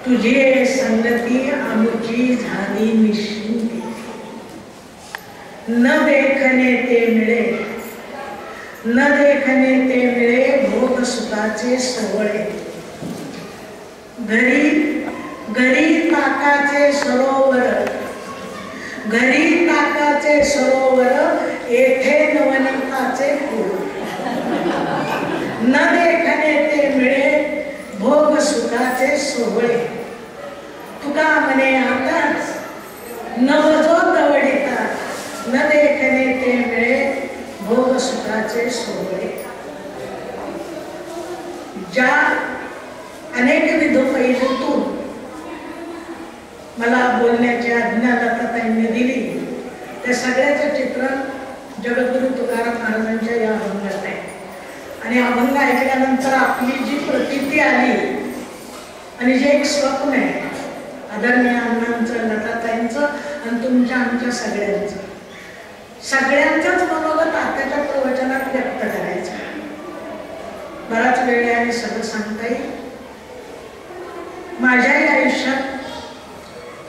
तुझे संगती आमची झाली निश्चिंती, न देखणे ते मिळे, न देखणे ते मिळे भोग सुखाचे सोहळे. घरी घरी ताकाचे सरोवर, घरी ताकाचे सरोवर, येथे नवनीताचे फूल. न देखणे ते मिळे भोग सुखाचे सोहळे. तुका म्हणे आताच नवजो दवडिता, न देखणे ते मिळे भोग सुखाचे सोहळे. ज्या अनेक विध पैलूतून मला बोलण्याची आज्ञा दत्ताताईंनी दिली, त्या सगळ्याचं चित्रण जगद्गुरु तुकाराम महाराजांच्या या अभंगात आहे. आणि अभंग ऐकल्यानंतर आपली जी प्रतीती आली आणि जे एक स्वप्न आहे आदरणीय अण्णांचं, लताताईंचं आणि तुमच्या आमच्या सगळ्यांचं, सगळ्यांचंच मनोगत आताच्या प्रवचनात व्यक्त करायचं. बराच वेळ आहे आणि सगळं सांगता येईल. माझ्याही आयुष्यात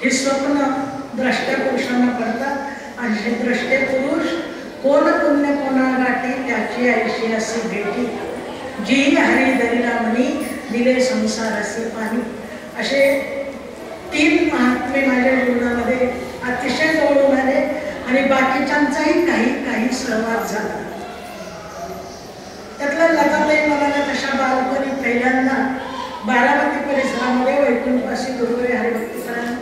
हे स्वप्न द्रष्ट्या पुरुषांना पडतात आणि हे द्रष्टे पुरुष कोण पुण्य कोणा गाठी, त्याची आयुष्य असे भेटी, जी हरी दरिला मनी, दिले संसार असे पाणी. असे 3 महात्मे माझ्या जीवनामध्ये अतिशय जवळून आले आणि बाकीच्यांचाही काही सहवास झाला. त्यातला लताताई मला तशा बालपणी पहिल्यांदा बारामती परिसरामध्ये वैकुंठवासी गुरुवारी हरिभक्तीपरायण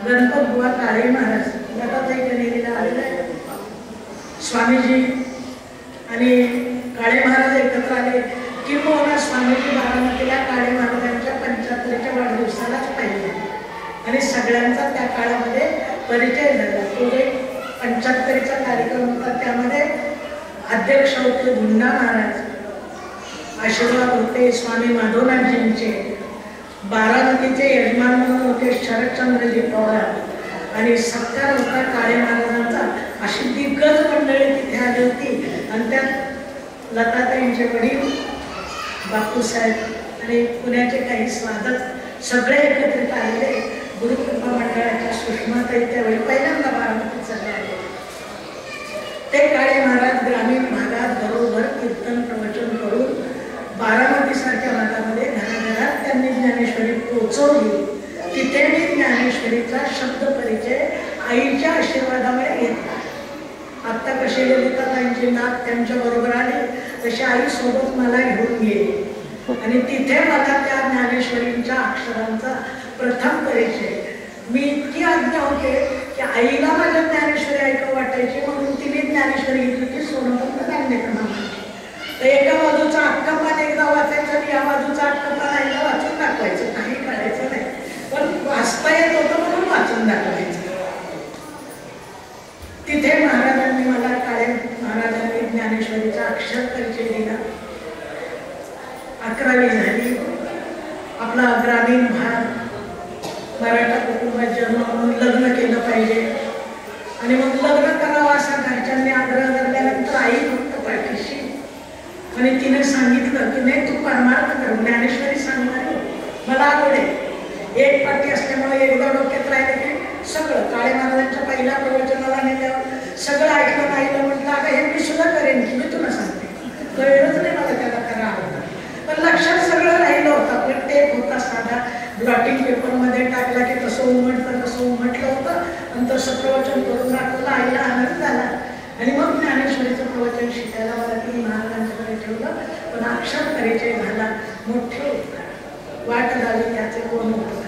गणपत बुवा काळे महाराज लताताई कनेरीला आलेले आहेत. स्वामीजी आणि काळे महाराज एकत्र आले. किंवा स्वामीजी बारामतीला काळे महाराजांच्या 75च्या वाढदिवसालाच पाहिले आणि सगळ्यांचा त्या काळामध्ये परिचय झाला. तो जे 75चा कार्यक्रम होता त्यामध्ये अध्यक्ष होते धुंडा महाराज, आशीर्वाद होते स्वामी माधवनाथजींचे, बारामतीचे यजमान म्हणून होते शरदचंद्रजी पवार आणि सत्कार होता काळे महाराजांचा. अशी दिग्गज मंडळी तिथे आली होती आणि त्यात लताताईंचे वडील बापूसाहेब आणि पुण्याचे काही साधक सगळे एकत्रित आलेले. गुरुकृपा मंडळाच्या सुषमाताई त्यावेळी पहिल्यांदा बारामतीत चालले आले. ते काळे महाराज ग्रामीण भागात घरोघर कीर्तन प्रवचन करून बारामतीसारख्या भागामध्ये घराघरात त्यांनी ज्ञानेश्वरी पोचवली. तिथे मी ज्ञानेश्वरीचा शब्द परिचय आईच्या आशीर्वादामुळे घेतला. आत्ता कसे ललिताताईंची नात त्यांच्या बरोबर आले तशी आई सोबत मला घेऊन गेली आणि तिथे मला त्या ज्ञानेश्वरींच्या अक्षरांचा प्रथम परिचय. मी इतकी आज्ञा होते की आईला माझ्या ज्ञानेश्वरी ऐकू वाटायची म्हणून तिने ज्ञानेश्वरी घेतली होती सोनोपंत दांडेकरांची. तर एका बाजूचा अक्कापान एकदा वाचायचं आणि या बाजूचा अक्कापान आईला वाचून दाखवायचं. काही करायचं नाही पण वाचता येत होतं म्हणून वाचून दाखवायचं. तिथे महाराजांनी मला काळे महाराजांनी ज्ञानेश्वरीचा अक्षर परिचय दिला. 11वी झाली. आपला ग्रामीण भाग, मराठा कुटुंबात जन्म म्हणून लग्न केलं पाहिजे आणि मग लग्न करावं असा घरच्यांनी आग्रह धरल्यानंतर आई फक्त पाठीशी आणि तिने सांगितलं की नाही तू परमार्थ कर, ज्ञानेश्वरी सांगणार मला आवड आहे. एक पाठी असल्यामुळे एकदा डोक्यात राहिले की सगळं काळे महाराजांच्या पहिल्या प्रवचनाला नेल्यावर सगळं ऐकलं. नाहीलं म्हटलं आता हे मी सुद्धा करेन की मी तुला सांगते. वेळच नाही मला त्याला पण लक्षात सगळं राहिलं होतं. आपलं टेप होता साधा, ब्लॉटिंग पेपरमध्ये टाकला की तसं उमटलं तसं उमटलं होतं आणि तसं प्रवचन करून दाखवलं. आईला आनंद झाला आणि मग ज्ञानेश्वरीचं प्रवचन शिकायला मला ती महाराजांच्याकडे ठेवलं. पण अक्षर परिचय झाला, मोठे वाट झाली त्याचे कोण होतं.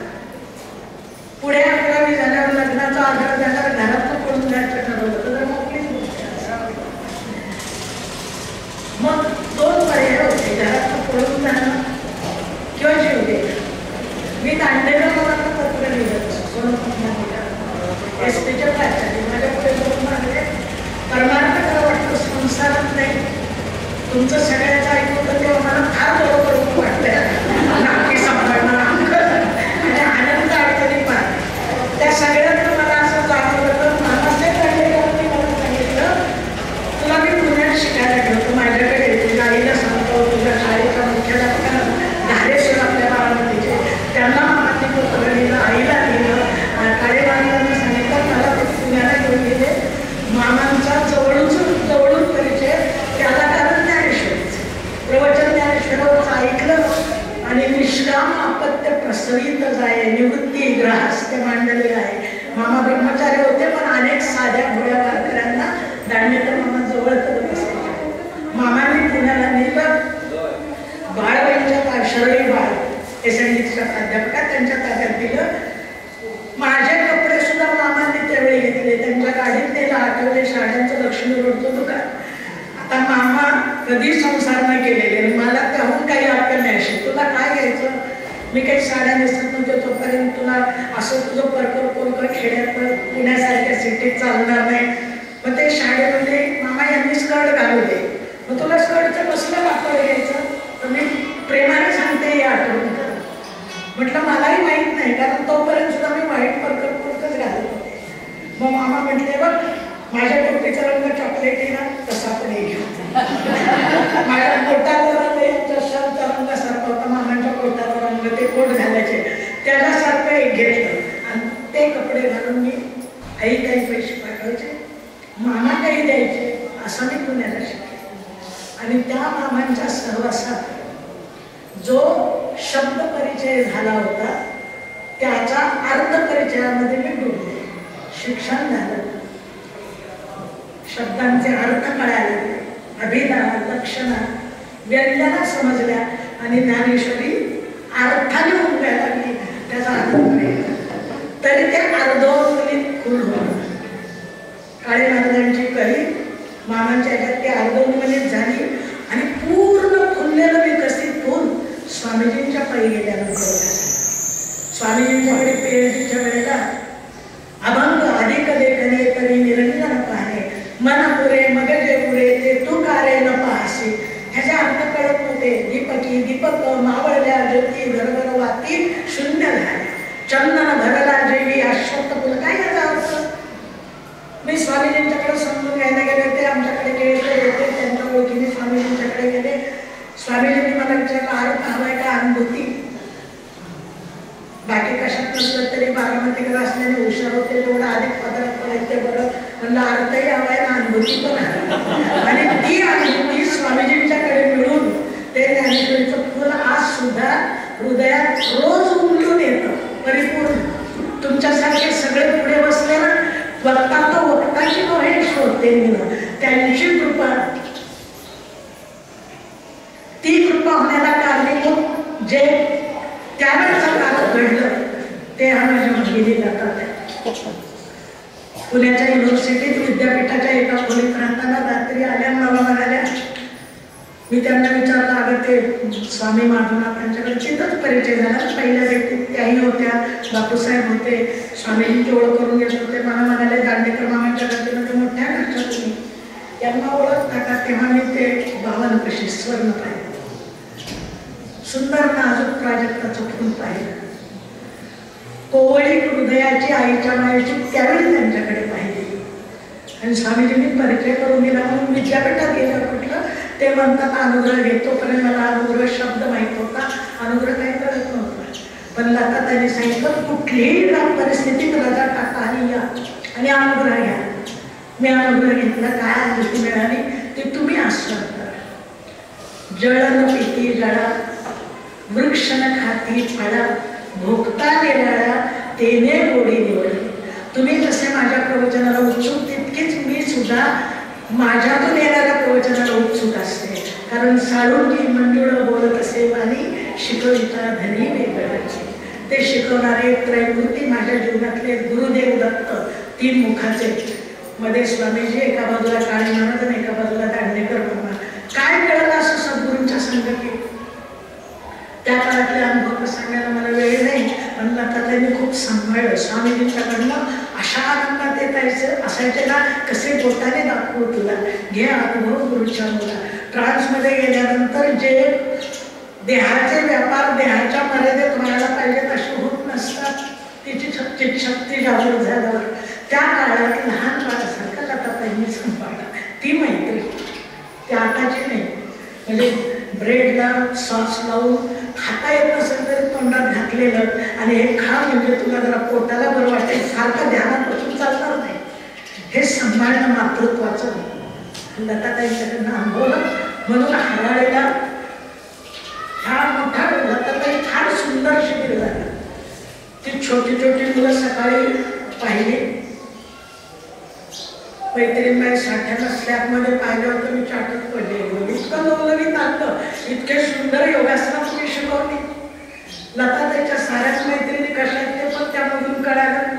पुढे 11वी झाल्यावर लग्नाचा आधार झाल्यावर घरातलं पडून जायचं ठरवलं तर मोकळीच गोष्ट. मग 2 पर्याय होते, घरातलं पडून जाणं किंवा जीव द्यायचं. मी दांडेला मुलांना पत्र लिहिलं सोनोपंत एसटीच्या प्राचार्य माझ्या पुढे बघून मागले, परमार्थ करा वाटतं संसारात नाही, तुमचं सगळ्याचं ऐकलं तेव्हा मला फार बरोबर वाटतं, नाकी सांभाळणं आणि आनंद अडचणी पाहत. त्या सगळ्यात मला असं जाणवलं तर मामासाहेब दांडेकरांनी मला सांगितलं, तुला मी पुण्यात शिकायला ठेवतो, माझ्याकडे तुझ्या आईला सांगतो, तुझ्या शाळेच्या मुख्याध्यापकांना धारेश्वर आपल्या बारामतीचे त्यांना मामांनी पत्र लिहिलं, आईला लिहिलं, काळेबांधवांना सांगितलं, मला ते पुण्याला घेऊन गेले. मामांचा जवळून परिचय त्याला कारण ज्ञानेश्वरीचं प्रवचन ज्ञानेश्वराचं ऐकलं आणि निष्काम अपत्य प्रसवित जाय निवृत्ती ग्रहास ते मांडलेले आहे. मामा ब्रह्मचारी होते पण अनेक साध्या भोळ्या वारकऱ्यांना दांडेकर मामा जवळ करत असायचे. मामांनी पुण्याला नेलं, बाळबाईंच्या शरळी बाळ एसएनडीच्या प्राध्यापका त्यांच्या ताब्यात दिलं. माझे कपडे सुद्धा मामांनी त्यावेळी घेतले, त्यांच्या गाडीत नेला, आठवले शाळांचं लक्ष्मी रोडचं दुकान. आता मामा कधी संसार न केलेले, मला त्याहून काही अक्कल नाही अशी, तुला काय घ्यायचं, मी काही साड्या नेसत नव्हते तोपर्यंत, तुला असं तुझं परकर पोरकर खेड्यात पुण्यासारख्या सिटीत चालणार नाही. मग ते शाळेमध्ये मामा यांनी स्कर्ट घालू दे, मग तुला स्कर्टचं कसलं कापड घ्यायचं, तर मी प्रेमाने सांगते या आठवण. म्हटलं मलाही माहीत नाही, कारण तोपर्यंत सुद्धा मी वाईट परकर पोरकच घालत होते. मग मामा म्हटले, बघ माझ्या टोपीचा रंग चॉकलेटी ना, तसा पण एक घेऊ. माझ्या कोटाचा रंग चष्माचा रंग सारखा होता, मामांच्या कोटाचा रंग, ते कोट घालायचे त्याच्यासारखं एक घेतलं आणि ते कपडे घालून मी आई काही पैसे पाठवायचे, मामा काही द्यायचे, असं मी पुण्याला शिकले. आणि त्या मामांच्या सहवासात जो शब्द परिचय झाला होता त्याच्या अर्थ परिचयामध्ये मी डुबले. शिक्षण झालं, शब्दांचे अर्थ कळाले, अभिधा लक्षणा व्यंजना समजल्या आणि ज्ञानेश्वरी अर्थाने उमगायला लागली. त्याचा अर्थ मिळाला तरी ते अर्धोन्मिलित फुल होतं. काळे महाराजांची कळी मामांच्या ह्याच्यात ते अर्धोन्मिलित झाली आणि पूर्ण फुललेलं विकसित फुल स्वामीजींच्या पायी गेल्यानंतर. स्वामीजींच्याकडे PhDच्या वेळेला अभंग अधिक लेखने तरी निरंजन पाहणे, मन पुरे मगजे पुरे ते तू कारे न पाहसी. ह्याचे अर्थ कळत नव्हते. दीपकी दीपक मावळल्या ज्योती गरगर वाती शून्य झाल्या, चंदन भरला जेवी अश्वत्थ फुल. काय याचा अर्थ? मी स्वामीजींच्याकडे समजून घ्यायला गेले होते, आमच्याकडे गेले होते, त्यांच्या ओळखीने स्वामीजींच्याकडे गेले. स्वामीजींनी मला विचारलं, अर्थ हवाय का अनुभूती? बाकी कशात नसलं तरी बारामतीकडे असल्याने हुशार होते, तेवढं अधिक पदार्थ पडायचे बरं. म्हणलं अर्थही हवाय ना अनुभूती पण आहे. आणि ती अनुभूती स्वामीजींच्याकडे मिळून ते ज्ञानेश्वरीचं फुल आज सुद्धा हृदयात रोज उमटून येतं परिपूर्ण. तुमच्यासारखे सगळे पुढे बसले ना, वक्ता तो वक्ताची नव्हे श्रोते त्यांची कृपा, ती कृपा होण्याला कारणीभूत जे त्यावेळेचं काळात घडलं ते आम्हाला गेली जातात. पुण्याच्या युनिव्हर्सिटीत विद्यापीठाच्या एका खोलीत राहताना रात्री आल्या, मला म्हणाल्या, मी त्यांना विचारलं, अगं ते स्वामी माधवनाथांच्याकडे तिथंच परिचय झाला, पहिल्या व्यक्तीत त्याही होत्या, बापूसाहेब होते, स्वामीजींची ओळख करून घेत होते. मला म्हणाले, दांडेकर मामांच्या घरचे मोठ्या घरच्या तुम्ही त्यांना ओळख नका. तेव्हा मी ते 52 कशी स्वर्ण पाहिलं, सुंदर नाजूक प्राजक्ताचं फुल पाहिलं, कोवळी हृदयाची आईच्या मायेची त्यावेळी त्यांच्याकडे पाहिली. आणि स्वामीजींनी परिचय करून दिला. म्हणून विद्यापीठात गेलं कुठलं ते म्हणतात अनुग्रह घेतो, पण मला अनुग्रह शब्द माहीत होता, अनुग्रह काही कळत नव्हता. पण लता त्यांनी सांगितलं, कुठलीही परिस्थितीत रजा टाका आणि या आणि अनुग्रह घ्या. मी अनुग्रह घेतला. काय अनुभूती मिळाली ती तुम्ही आस्वाद करा. जळ न पिती जळा वृक्ष न खाती फळा भोगता निराळा तेने गोडी निवडली. तुम्ही जसे माझ्या प्रवचनाला उत्सुक तितकीच मी सुद्धा माझ्यातून येणाऱ्या प्रवचनाला उत्सुक असते. कारण साळुंकी मंजुळ बोलत असे वाणी शिकविता धनी वेगळाची. ते शिकवणारे त्रैमूर्ती माझ्या जीवनातले गुरुदेव दत्त 3 मुखाचे. मध्ये स्वामीजी एका बाजूला काळे महाराज आणि एका बाजूला दांडेकर मामा. काय कळलं असं सद्गुरूंच्या संगतीत. त्या काळातले अनुभव सांगायला मला वेळ नाही, पण आता त्यांनी खूप सांभाळलं. स्वामीजींच्याकडनं अशा आनंदात येतायचं असायचे ना, कसे बोटाने दाखवू तुला, घे अनुभव गुरुच्या मुला. ट्रान्समध्ये गेल्यानंतर जे देहाचे व्यापार देहाच्या मर्यादेत व्हायला पाहिजे तसे होत नसतात. तिची शक्ती जागृत झाल्यावर त्या काळात लहान बाळासारखं लताताईंनी सांभाळला. ती मैत्री ती आताची नाही. म्हणजे ब्रेडला सॉस लावून खाता येत नसेल तरी तोंडात घातलेलं आणि हे खा म्हणजे तुला जरा पोटाला बरं वाटेल सारखं ध्यानात बसून चालणार नाही. हे सांभाळणं मातृत्वाचं लताताईंच्याकडनं अनुभवलं. म्हणून हराळीला हा मोठा लताताई फार सुंदर शिबिर झाला. ती छोटी छोटी मुलं सकाळी पाहिली. मैत्रीणबाई साठ्याला स्लॅबमध्ये पाहिलं होतं, मी चाटत पडले. इतकं नवनवीन आलं, इतके सुंदर योगासनं तुम्ही शिकवली. लताताईच्या साऱ्याच मैत्रिणी कशा ते पण त्यामधून कळालं.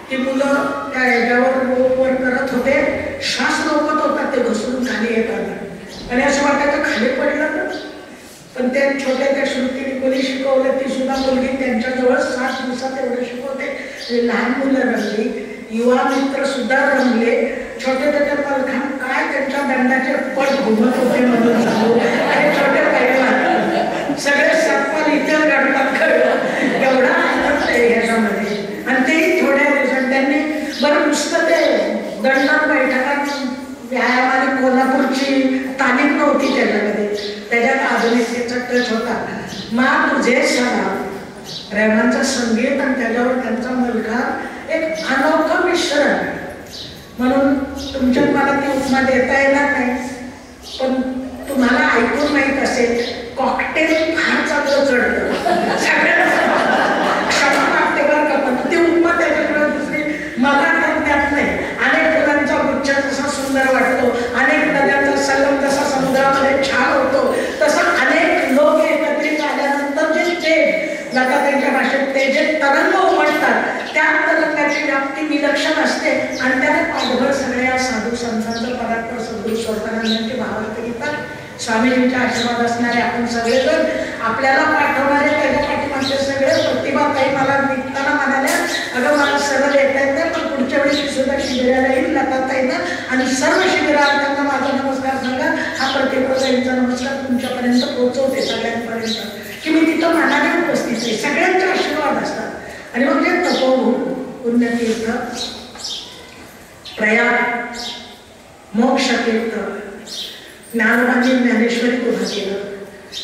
ती मुलं त्या ह्याच्यावर वर करत होते, श्वास रोखत होता ते घसरून खाली येतात आणि असं वाटायचं खाली पडलं ना. पण त्या छोट्या त्या श्रुतीने कोणी शिकवलं. ती सुद्धा मुलगी त्यांच्याजवळ 7 दिवसात एवढं शिकवते. लहान मुलं रंगली, युवा मित्र सुद्धा रंगले. छोटे छोटे पलखान काय त्यांच्या दंडाचे पट घुमत होते म्हणून चालू आणि छोटे पहिला सगळे सत्पाल इतर गणतात खरं. एवढा आनंद आहे ह्याच्यामध्ये. आणि तेही थोड्या दिवसात त्यांनी बरं नुसतं ते दंडात बैठकात व्यायामाने कोल्हापूरची तालीम नव्हती त्याच्यामध्ये, त्याच्यात आधुनिकतेचा टच होता. मा तुझे सलाम रेहमानचं संगीत आणि त्याच्यावर त्यांचा मलकार एक अनोखं मिश्रण. म्हणून तुमच्यात मला ती उपमा देता येणार नाही, पण तुम्हाला ऐकून माहीत असेल कॉकटेल फार चांगलं चढतं सगळ्यांना क्षमा वाटते बरं का. पण ती उपमा त्याच्याकडे दुसरी मला त्यात नाही. अनेक फुलांचा गुच्छ जसा सुंदर वाटतो, अनेक नद्यांचा संगम जसा समुद्रामध्ये छान होतो, तसं अनेक लोक एकत्रित आल्यानंतर जे तेज लताताईंच्या भाषेत ते जे तरंग उमटतात त्या तरंगाची व्याप्ती विलक्षण असते. आणि त्याने पाठभर सगळ्या साधू संतांचं परात्पर सद्गुरू स्वरूपानंदांची भावार्थ घेतात. स्वामीजींच्या आशीर्वाद असणारे आपण सगळेजण, आपल्याला पाठवणारे त्याच्या पाठीमागचे सगळे. प्रतिभाताई मला निघताना म्हणाल्या, अगं मला सरळ येता येत नाही, पण पुढच्या वेळी सुद्धा शिबिराला येईल लताताईंना आणि सर्व शिबिरार्थ्यांना माझा नमस्कार सांगा. हा प्रतिभाताईंचा नमस्कार तुमच्यापर्यंत पोहोचवते सगळ्यांपर्यंत की मी तिथं मनाने उपस्थित आहे. सगळ्यांचे आशीर्वाद असतात. आणि मग जे तपोभूमी पुण्यतीर्थ, प्रयाग, मोक्षतीर्थ, ज्ञानोबांनी ज्ञानेश्वरी उभा केलं,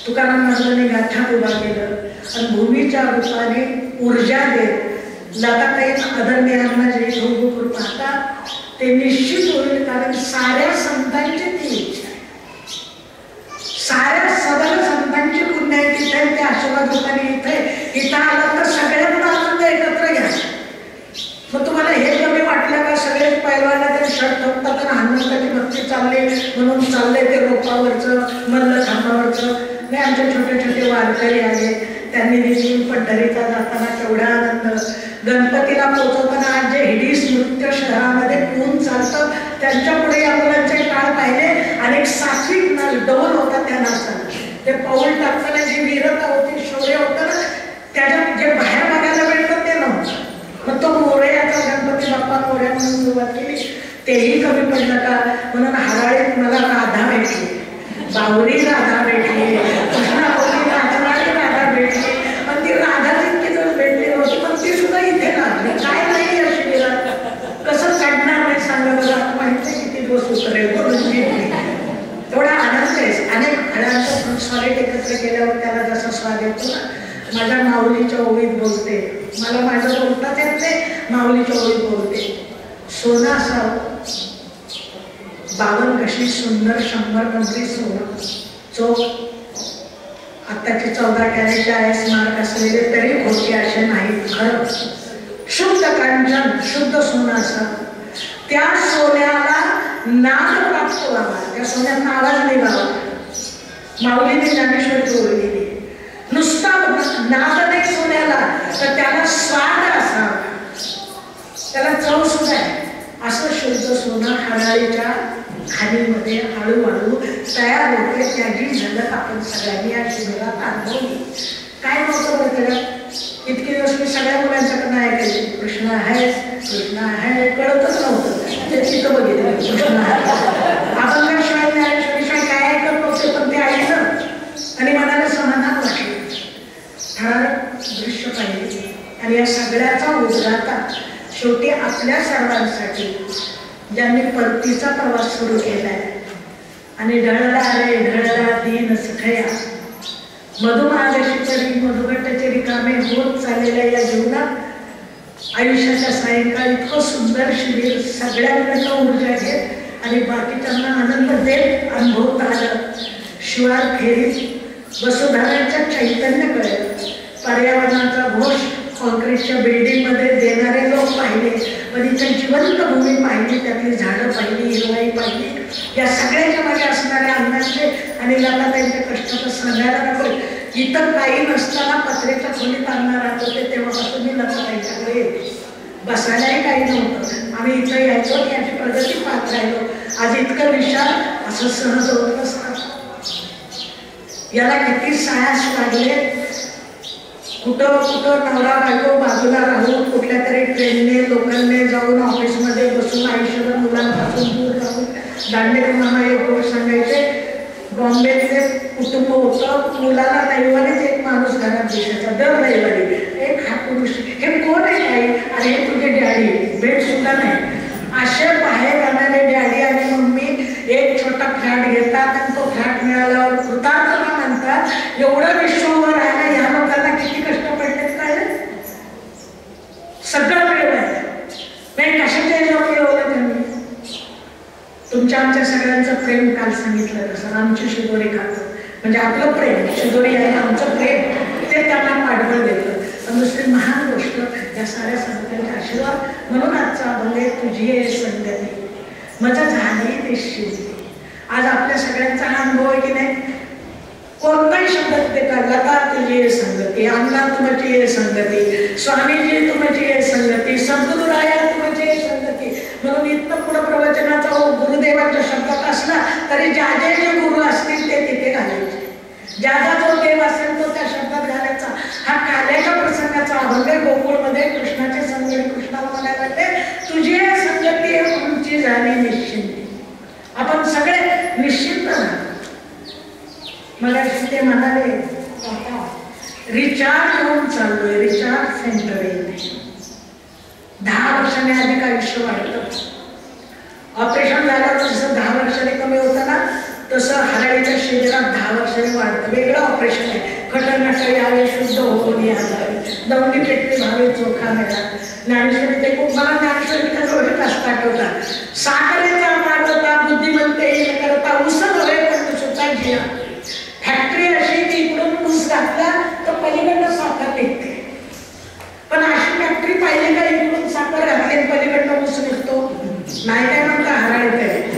तुकाराम महाराजांनी गाथा उभा केलं आणि भूमीच्या रूपाने ऊर्जा देत लताताई आदरणीयांना जे ढोंगू पाहतात ते निश्चित होईल. कारण साऱ्या संतांची ती इच्छा आहे, साऱ्या सगळ्या संतांची पुण्याची आहे. त्या आशीर्वाद रूपाने इथं आलं तर सगळ्यांना आनंद एकत्र घ्या. मग तुम्हाला हे कमी वाटलं का सगळेच पैलवाना ते शर्ट ठोकतात आणि हनुमंताची भक्ती चालले म्हणून चालले ते रोपावरचं मल्ल खांबावरचं. नाही, आमचे छोटे छोटे वारकरी आले, त्यांनी देखील पंढरीचा जाताना केवढा आनंद. गणपतीला पोहोचवताना आज जे हिडीस नृत्य शहरामध्ये ऊन चालतं त्यांच्या पुढे या मुलांचे काळ पाहिले आणि एक सात्विक डौल होता त्या नाचाला. ते पाऊल टाकताना जी वीरता होती, शौर्य होतं ना, त्याच्यात जे बाहेर बघायला मिळतं ते नव्हतं. मग तो मोरयाचा गणपती बाप्पा मोरया म्हणून सुरुवात केली, तेही कमी पडलं का. म्हणून हराळीत मला राधा भेटली, बावरी राधा भेटली, कृष्णावरी राधा भेटली. पण ती राधा इतकी जण भेटली नव्हती, पण ती सुद्धा इथे लागली. काय नाही या शिबिरात कसं काढणार नाही सांगा बरं. माहिती किती दिवस उतरेल तेवढा आनंद आहे. अनेक फळांचं सॉलिड एकत्र केल्यावर त्याला जसा स्वाद येतो ना. माझ्या माऊलीच्या ओळीत बोलते, मला माझं बोलताच येत नाही, माऊलीच्या ओळीत बोलते. सोनं असावं 52 कशी सुंदर 100 नंबरी सोनं चोख आत्ताचे 14 कॅरेटचे IS मार्क असलेले तरी खोटे असे नाहीत. खरं शुद्ध कांचन शुद्ध सोनं असावं. त्या सोन्याला नाद प्राप्त व्हावा, त्या सोन्यांना आवाज निघावा. माऊलीने ज्ञानेश्वरी बोललेली नुसता नाद नाही सोन्याला, तर त्याला स्वाद असावा, त्याला चव सुद्धा आहे. असं शुद्ध सोनं हराळीच्या खाणीमध्ये हळूहळू तयार होते. त्याची झलक आपण सगळ्यांनी या शिबिरात अनुभवली. काय नव्हतं बरं त्याच्यात? इतके दिवस मी सगळ्या मुलांच्याकडनं ऐकायचे कृष्ण आहे कृष्ण आहे, कळतच नव्हतं. ते तिथं बघितलं कृष्ण आहे. आपण शिवाय ज्ञानेश्वरीशिवाय काय ऐकत नव्हते, पण ते ऐकलं आणि मनाला समाधान वाटलं. ठराविक दृश्य पाहिजे आणि या सगळ्याचा उद्गाता शेवटी आपल्या सर्वांसाठी ज्यांनी परतीचा प्रवास सुरू केलाय आणि ढळला रे ढळला दीन सखया मधुमागशी तरी मधुघटाचे रिकामे होत चाललेल्या या जीवनात आयुष्याच्या सायंकाळी इतकं सुंदर शिबिर सगळ्यांकडनं ऊर्जा घेत आणि बाकीच्यांना आनंद देत अनुभवता आलं. शिवार फेरीत वसुधाराच्या चैतन्य कळलं. पर्यावरणाचा घोष कॉन्क्रीटच्या बिल्डिंगमध्ये देणारे लोक पाहिले, पण इथे जिवंत भूमी पाहिली, त्यातली झाडं पाहिली, हिरवाई पाहिली. या सगळ्याच्या मागे असणाऱ्या अण्णांचे आणि लताताईंचे कष्ट तर सांगायला नको. इतर काही नसताना पत्रेच्या खोलीत आणणार राहत होते, तेव्हापासून मी लताताईंच्याकडे बसायलाही काही नव्हतं. आम्ही इथं यायचो, याची प्रगती पाहत राहिलो. आज इतकं विशाल असं सहज होत नसतं. याला किती सायास लागले. कुठं कुठं नवरा बायको बाजूला राहून कुठल्या तरी ट्रेनने लोकलने जाऊन ऑफिसमध्ये बसून आयुष्यभर मुलांपासून दूर राहून दांडेकर मामा एक गोष्ट सांगायचे. बॉम्बेतले कुटुंब होतं, मुलाला रविवारीच एक माणूस घरात दिसायचा, दर रविवारी एक हा पुरुष. हे कोण आहे काही? अरे हे तुझे डॅडी, भेट सुद्धा नाही. असे बाहेर राहणारे डॅडी आणि मम्मी एक छोटा फ्लॅट घेतात आणि तो फ्लॅट मिळाल्यावर कृतार्थपणा म्हणतात. एवढं विश्वभर राहायला ह्या लोकांना किती कष्ट पडलेत काय? सगळं मिळवलं नाही. कशाच्या याच्यावर मिळवलं त्यांनी? तुमच्या आमच्या सगळ्यांचं प्रेम काल सांगितलं तसं आमची शिदोरी खातं, म्हणजे आपलं प्रेम शिदोरी आहे आमचं प्रेम, ते त्यांना पाठबळ देतं. पण दुसरी महान गोष्ट या साऱ्या संतांचे आशीर्वाद. म्हणून आजचा अभंग आहे तुझी आहे संगती मजा झाली निश्चित. आज आपल्या सगळ्यांचा हा अनुभव आहे की नाही? कोणताही शब्द ते काढला का तुझी आहे संगती, अण्णा तुमची आहे संगती, स्वामीजी तुमची आहे संगती, सद्गुरुराया तुमची आहे संगती. म्हणून इथनं पुढं प्रवचनाचा गुरुदेवांच्या शब्दात असला तरी ज्या जे गुरु असतील ते तिथे घालायचे. ज्याचा जो देव असेल तो त्या शब्दात घालायचा. हा काल्याच्या प्रसंगाचा अभंग. गोकुळमध्ये कृष्णाचे संगती कृष्णाला म्हणायला लागले तुझी संगती तुमची झाली निश्चिंती. आपण सगळे निश्चिंत राहा. मला ते म्हणाले रिचार्ज होऊन चाललोय, रिचार्ज सेंटर येते. 10 वर्षांनी अधिक आयुष्य वाढतं. ऑपरेशन झाल्यावर जसं 10 वर्षांनी कमी होतं ना, तसं हराळीच्या शिबिरात 10 वर्षांनी वाढतं. वेगळं ऑपरेशन आहे. खटरनाटाई आवे शुद्ध होऊन यावे, दौंडी पेटली भावे चोखा मिळा. ज्ञानेश्वरी ते खूप मला ज्ञानेश्वरीचा जोडीत असता आठवतात. साखरेचा पाठवता बुद्धिमत्ते येईल करता उसळ होय पण सुद्धा जिया. फॅक्टरी अशी की इकडून ऊस घातला तर पलीकडनं साखर निघते, पण अशी फॅक्टरी पाहिजे का इकडून साखर घातली आणि पलीकडनं ऊस निघतो? नाही काय म्हणता हराळीत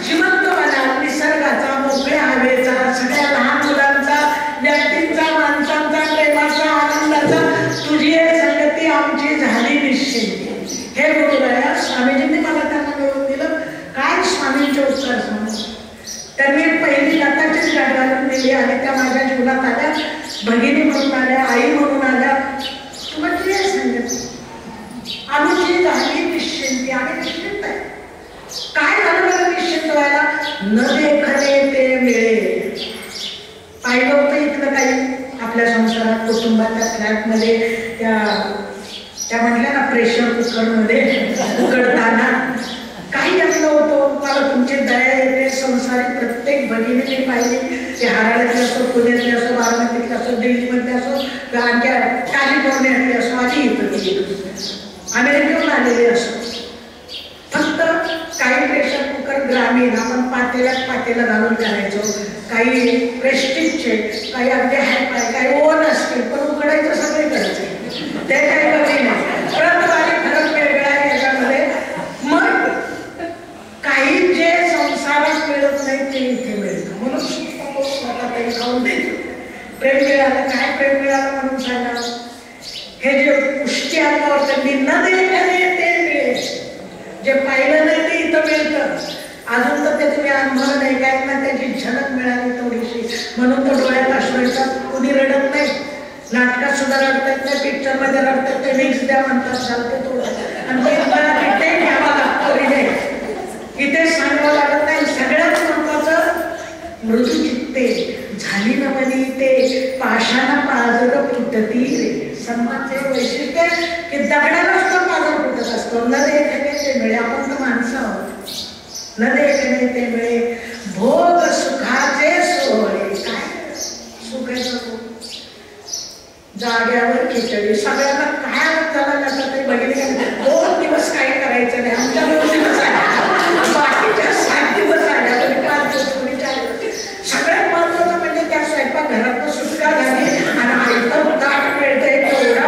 जिवंत बना निसर्गाचा, मोकळ्या हवेचा, सगळ्या लहान मुलांचा, व्यक्तींचा, माणसांचा, प्रेमाचा, आनंदाचा तुझी संगती आमची झाली निश्चिंती. हे गुरुराया स्वामीजींनी मला त्यांना मिळवून दिलं. काय स्वामींचे उत्तर सांगू? त्यांनी पहिली लताचीच गाठ घालून दिली आणि त्या माझ्या जीवनात आल्या, भगिनी म्हणून आल्या, आई म्हणून आल्या. तुमची संगती आमची झाली निश्चिंती. आणि निश्चिंत आहे. काय झालं बरं निश्चिंत व्हायला? न देखणे ते मिळे. पाहिलं होतं इथलं काही आपल्या संसारात कुटुंबाच्या फ्लॅटमध्ये त्या म्हटल्या ना प्रेशर कुकरमध्ये उकडताना काही आपलं होतं. मला तुमची दया येते. संसारी प्रत्येक भगिनीने पाहिली, ते हराळ्यातले असो, पुण्यातले असो, बारामतीतले असो, दिल्लीमधले असो, आणखी कॅलिफोर्नियातले असो, आधी इथं गेली, अमेरिकेहून आलेले असो. फक्त काही प्रेशर कुकर तर ग्रामीण आपण पातेला घालून करायचो, काही प्रेस्टिजचे, काही अगदी हायफाय, काही ओन असतील, पण उकडायचं सगळे करायचं, ते काही कमी नाही. प्रतवारी फरक वेगळा आहे याच्यामध्ये. मग काही जे संसारात मिळत नाही ते इथे मिळतं, म्हणून स्वतः काही खाऊन देतो. प्रेम मिळालं, काय प्रेम मिळालं म्हणून सांगा. हे जे पुष्टी अंगावर त्यांनी न देखणे ते मिळेल, जे पाहिलं नाही ते इथं मिळतं. अजून तर ते तुम्ही अनुभव नाही काय ना, त्याची झलक मिळाली थोडीशी, म्हणून तो डोळ्यात अश्रू येतात. कुणी रडत नाही, नाटकात सुद्धा रडतात नाही, पिक्चर मध्ये रडतात, ते मिक्स द्या म्हणतात, चालते थोडं, आणि ते घ्यावा लागतो रिने. इथे सांगावं लागत नाही. सगळ्यात महत्वाचं मृदू चित्ते झाली न बनी ते पाषाणा पाजर फुटती रे. संतांचे वैशिष्ट्य की दगडाला सुद्धा पाजर फुटत असतो. न देखणे ते मिळे, आपण तर माणसं आहोत. न देखणे ते मिळे भोग सुखाचे सोहळे. काय सुखाचं जाग्यावर खिचडी. सगळ्यांना काय झाला नसता तरी बघितले का 2 दिवस काही करायचं नाही, आमच्या 2 दिवस आहे, बाकीच्या 7 दिवस आहे. सगळ्यात महत्वाचं म्हणजे त्या स्वयंपाक घरात सुटका झाली आणि आयतं ताट मिळतंय तेवढा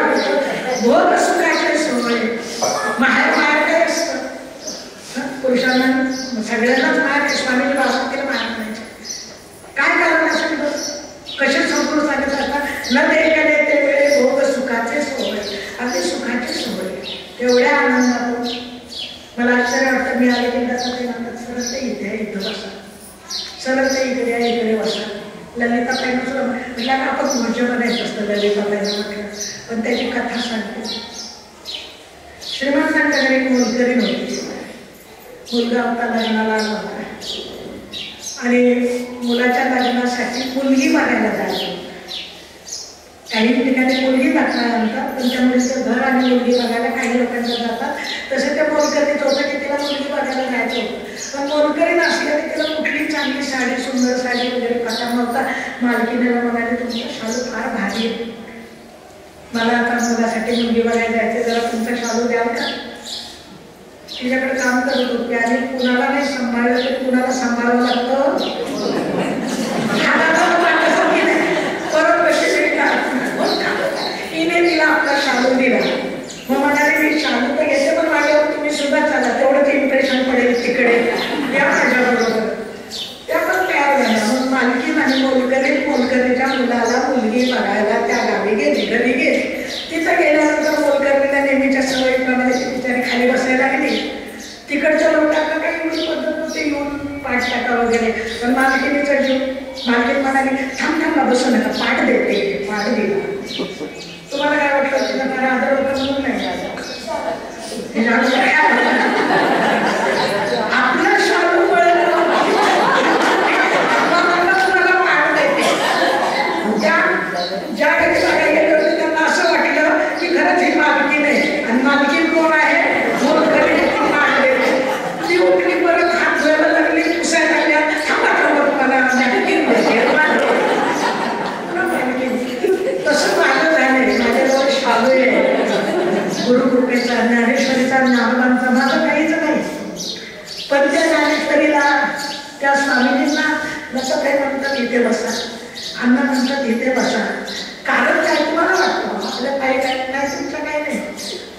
भोग सुखाचे सोहळे. माहेर काय असतं पुरुषांना, सगळ्यांनाच माहेर. स्वामीजी बाबा माहेर म्हणायचे. काय कारण असेल कसे संपूर्ण सांगत असतात. न देखणे ते वेळे भोग सुखाचे सोहळे. अगदी सुखाचे सोहळे तेवढ्या आनंदातून मला आश्चर्य वाटतं. मी आले की ते म्हणतात सरळ ते इथे बसा, सरळ ते इकडे बसा. ललिताबाईंना सुद्धा म्हटलं का आपण मौजेमध्ये येत असतं ललिताबाईंना म्हटलं, पण त्याची कथा सांगते. श्रीमंतांच्या घरी मुलकरी नव्हती. मुलगा होता, लग्नाला आला होता आणि मुलाच्या लग्नासाठी मुलगी बघायला जायची. काही ठिकाणी मुलगी दाखल्यानंतर त्यांच्या मुलीचं घर आणि मुलगी बघायला काही लोकांचं जातात. तसं त्या मोलकरीत होतं की तिला मुलगी बघायला जायचं होतं, पण मोलकरी नसल्याने तिला कुठली चांगली साडी, सुंदर साडी वगैरे पता नव्हता. मालकीनेला म्हणाले तुमचा शालू फार भारी आहे, मला आता मुलासाठी मुलगी बघायला जायचे, जरा तुमचा शालू द्याल का. तिच्याकडे काम करत होते आणि कुणाला नाही सांभाळलं तर कुणाला सांभाळावं लागतं. परत कशी तिने तिला आपला शालू दिला. मग म्हणाले मी शालू तर घेते, पण माझ्यावर तुम्ही सुद्धा चला, तेवढंच इम्प्रेशन पडेल तिकडे या माझ्याबरोबर. त्या पण तयार झाल्या. मग मालकीन आणि मोलकरीच्या मुलाला मुलगी बघायला त्या गावी गेली, घरी गेली. तिथं गेल्यानंतर मोलकरीला नेहमीच्या सवयीप्रमाणे ती बिचारी खाली बसायला लागली. तिकडच्या लोकांना काही एवढी पद्धत नव्हती येऊन पाठ टाका वगैरे, पण मालकीनीचा जीव. मालकीन म्हणाली थांब बसू नका, पाठ देते. पाठ दिला. तुम्हाला काय वाटतं तिला मला आदर होता म्हणून नाही आपलं शालू तुम्हाला पाठ देते. ज्या घरी सगळे गेले होते त्यांना असं वाटलं की खरंच ही मालकीन आहे, आणि मालकीन कोण आहे पाठ देते. ती उठली, परत हात धुवायला लागली, पुसायला लागल्या. थांबा तुम्हाला तसं माझं झालंय. माझ्याजवळ शालू आहे, गुरुकृपेचा, ज्ञानेश्वरीचा, ज्ञानोबांचा, माझं काहीच नाही. पण त्या ज्ञानेश्वरीला, त्या स्वामीजींना नसं काही म्हणतात इथे बसा, अण्णा म्हणतात इथे बसा. कारण काय तुम्हाला वाटतं आपल्या काही काय नाही, तुमचं काही नाही.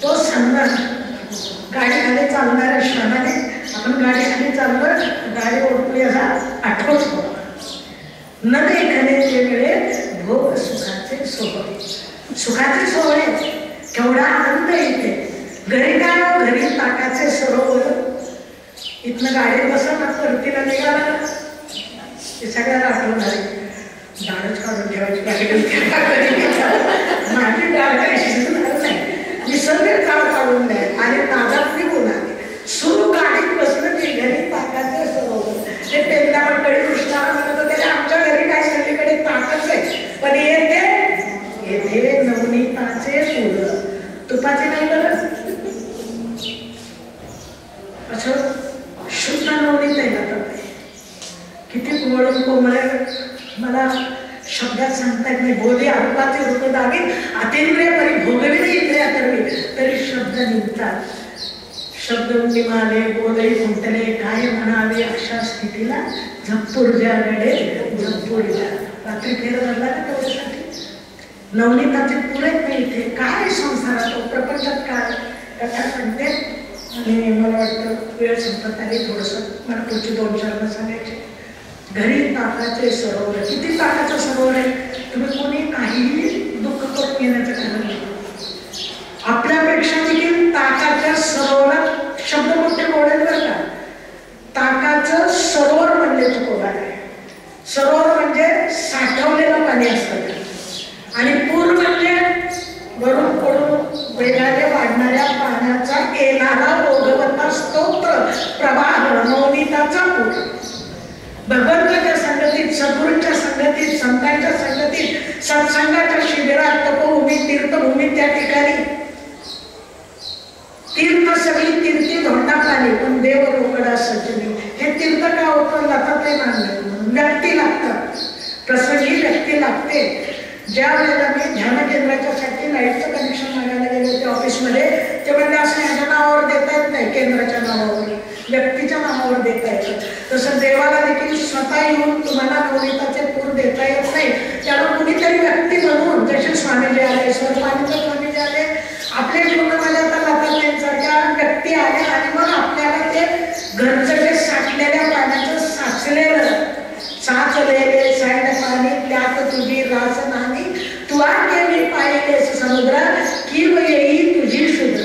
तो सन्मान गाडीखाली चालणाऱ्या श्वानाने, आपण गाडीखाली चाललो, गाडी ओळखली असा आठवतो. न देखणे ते मिळे भोग सुखाचे सोहळे. सुखाचे सोहळे केवढा आनंद येते. घरी काय, घरी ताकाचे सरोवर. इथनं गाडीत बसा ना, परतीला निघाला ते सगळ्याला आठवण झाली. डाळच काढून ठेवायची माझी डाळ काही शिजणार नाही, मी सगळे काळ काढून द्या आणि नादात निघून आले. सुरू गाडीत बसलं की घरी ताकाचे सरोवर. ते पेंदा मंडळी कृष्णाला म्हणत होते आमच्या घरी काय सगळीकडे ताकच आहे, पण येथे नवनीताचे फुलं. तुपाचे नाही बरं, असं शुद्ध नवनीत आहे ना. किती गोड कोमळे, मला शब्दात सांगता येत नाही. बोली अरूपाचे रूप दावी अतिंद्रिय परी भोगविले इंद्रिया करवी, तरी शब्द निघतात. शब्द निमाले बोलई फुटले काय म्हणावे अशा स्थितीला झप्पुर्जा रडे झप्पुर्जा. रात्री फेर भरला ना तेवढ्यासाठी. नवनीताचे पुरेत नाही इथे काय संसारात प्रपंचात काय कथा सांगते. आणि मला वाटतं वेळ संपत आली. थोडंसं मला पुढची 2 शब्द सांगायचे. घरी ताकाचे सरोवर. किती ताकाचं सरोवर आहे. तुम्ही कोणी काहीही दुःख करून घेण्याचं कारण नाही. आपल्यापेक्षा देखील ताकाच्या सरोवरात शब्द मोठे बोलेल बरं का. ताकाचं सरोवर म्हणजे चुकोबा आहे. सरोवर म्हणजे साठवलेलं पाणी असतं. आणि पूर म्हणजे वरून पडून वेगाने वाढणाऱ्या पाण्याचा येणारा ओघवता स्तोत्र प्रवाह नवनीताचा पूर. भगवंताच्या संगतीत, सद्गुरूंच्या संगतीत, संतांच्या संगतीत, सत्संगाच्या शिबिरात, तपोभूमीत, तीर्थभूमीत, त्या ठिकाणी तीर्थ सगळी तीर्थी धोंडा पाणी पण देव रोकडा सजनी. हे तीर्थ का होतं जातात ते मानलं. व्यक्ती लागतात. प्रसंगी व्यक्ती लागते. ज्या वेळेला मी ध्यान केंद्राच्यासाठी लाईटचं कनेक्शन मागायला गेले होते ऑफिसमध्ये, ते म्हणजे असं ह्याच्या नावावर देता येत नाही, केंद्राच्या नावावर, व्यक्तीच्या नावावर देता येतं. तसं देवाला देखील स्वतः येऊन तुम्हाला नवनीताचे पूर देता येत नाही. त्याला कुणीतरी व्यक्ती बनवून, जसे स्वामीजी आले, स्वरूपानंद स्वामीजी आले, आपल्या जीवनामध्ये आता लतांसारख्या व्यक्ती आल्या आणि मग आपल्याला ते घरचं जे साठलेल्या पाण्याचं साचलेले सांडपाणी त्यात तुझी रास नाही. तू केली पाहिलेस समुद्र किंवा येई तुझी शुद्र.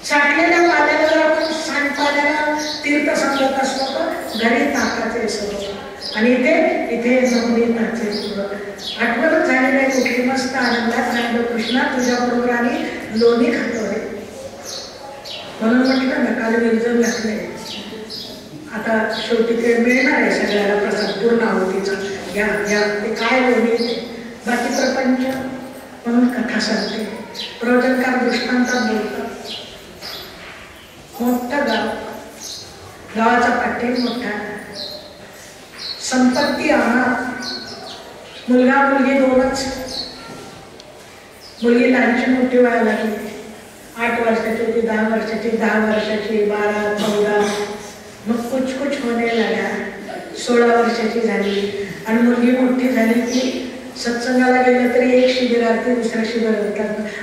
साठलेल्या पाण्याला जर आपण सांडपाण्याला तीर्थ सांगत असलो तर घरी ताकाचे सरोवर आणि इथे नवनीताचे पूर. आठवणच झाली नाही कुठली. मस्त आनंदात सांगितलं कृष्णा तुझ्या बरोबर आणि लोणी खातो रे. म्हणून म्हटलं ना काल विरजन घातले. आता शेवटी ते मिळणार आहे सगळ्याला प्रसाद पूर्ण आहुतीचा. घ्या घ्या ते काय लोणी बाकी प्रपंच. म्हणून कथा सांगते. प्रवचनकार दृष्टांतात बोलतात. मोठं गाव, गावाचा पाठी मोठा, संपत्ती आणा, मुलगा मुलगी 2च. मुलगी लहानची मोठी व्हायला लागली. 8 वर्षाची होती, 10 वर्षाची, 10 वर्षाची, 12, 14. मग कुछ होणे लगा. 16 वर्षाची झाली आणि मुलगी मोठी झाली की सत्संगाला गेलं तरी एक शिबिरार्थी दुसऱ्या शिबिरार्थी.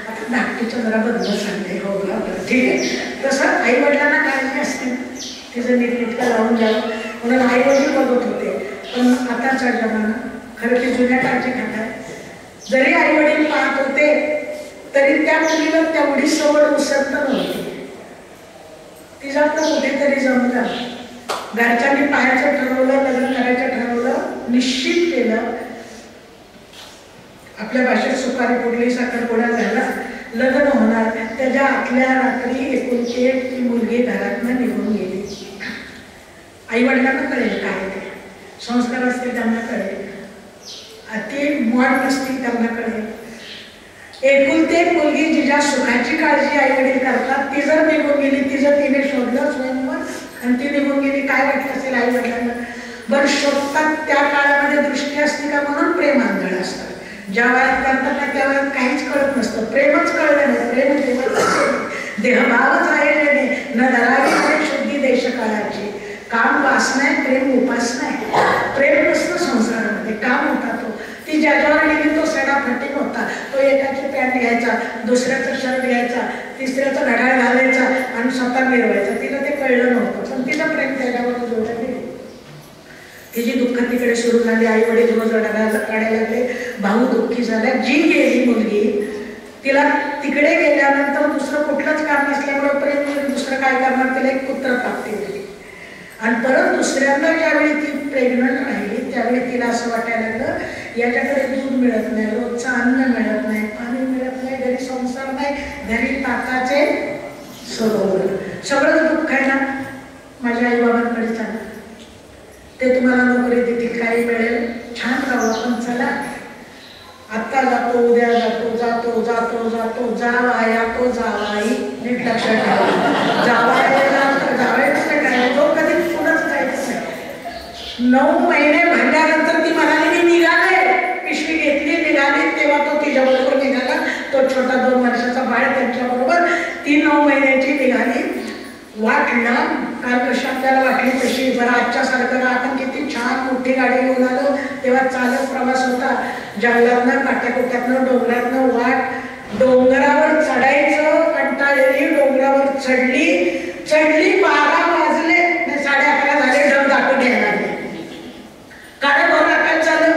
आता धाकटीचं जरा बदल सांगते. हो बरोबर ठीक आहे. तसं आई वडिलांना काळजी असते तिचं नीटनेटकं लावून द्यावं म्हणून आई वडील बघत होते. पण आताचा जमाना खरं ते जुन्या काळची कथा आहे. जरी आई वडील पाहत होते तरी त्या मुलीला तेवढी सवड उसरत नव्हती. तिचा तर कुठेतरी जमला. घरच्यांनी पाहायचं ठरवलं, लग्न करायचं ठरवलं, निश्चित केलं. आपल्या भाषेत सुपारी फोडली, साखरपुडा झाला, लग्न होणार. त्याच्या आतल्या रात्री एकुलती एक ती मुलगी घरातनं निघून गेली. आई वडिलांना कळेल काय ते संस्कार असतील त्यांना कळेल, ती मॉड नसतील त्यांना कळेल. एकुलती एक मुलगी जिच्या सुखाची काळजी आई वडील करतात ती जर निघून गेली, तिचं तिने शोधलं स्वयंवर आणि ती निघून गेली, काय वाटत असेल आई वडिलांना. बरं शोधतात त्या काळामध्ये दृष्टी असते का म्हणून प्रेम आंधळ असतं. ज्या वयात करतात ना त्या वयात काहीच कळत नसतं. प्रेमच कळलं नाही. प्रेम देहभावच राहिलेले न धरावी शुद्धी देश काळाची. काम वासना आहे, प्रेम उपासना आहे. प्रेम नसतं संसारामध्ये, काम होता तो. ती ज्याच्यावर गेली तो सडाफटी होता. तो एकाची पॅन्ट घ्यायचा, दुसऱ्याचा शर्ट घ्यायचा, तिसऱ्याचा घड्याळ घालायचा आणि स्वतः मिरवायचा. तिला ते कळलं नव्हतं पण तिचं प्रेम त्याच्यावर जोडलं गेलं. तिची दुःख तिकडे सुरू झाली. आई वडील रोज रडायला लागले. भाऊ दुःखी झाला. जी गेली मुलगी तिला तिकडे गेल्यानंतर दुसरं कुठलंच काम नसल्यामुळे प्रेम दुसरं काय करणार, तिला एक पुत्र प्राप्ती झाली. आणि परत दुसऱ्यांदा ज्यावेळी ती प्रेग्नंट राहिली त्यावेळी तिला असं वाटायला लागलं याच्याकडे दूध मिळत नाही, रोजचं अन्न मिळत नाही, पाणी मिळत नाही, घरी संसार नाही, घरी ताकाचे सरोवर. सगळंच दुःख आहे ना. माझ्या आई बाबांकडे चाललं. ते तुम्हाला नोकरी देतील, काही मिळेल, छान राहू आपण, चला आत्ता जातो, उद्या जातो, जातो जातो जातो जावा यातो जावाई. नीट लक्षात ठेवा. जावायचं काय तो कधी पुढंच जायचं नाही. 9 महिने भरल्यानंतर ती म्हणाली मी निघाले, पिशवी घेतली निघाली. तेव्हा तो तिच्याबरोबर निघाला. तो छोटा 2 वर्षाचा बाळ त्यांच्याबरोबर. ती 9 महिन्याची निघाली वाट लांब, काल कशी आपल्याला वाटली तशी, जरा आजच्या सारखं आपण किती छान मोठी गाडी घेऊन आलो तेव्हा चालत प्रवास होता, जंगलातनं काट्याकुट्यातनं डोंगरातनं वाट, डोंगरावर चढायचं, कंटाळलेली डोंगरावर चढली 12 वाजले, 11:30 झाले, ढग दाखवून घ्यायला लागले, काळं भर राखायला झालं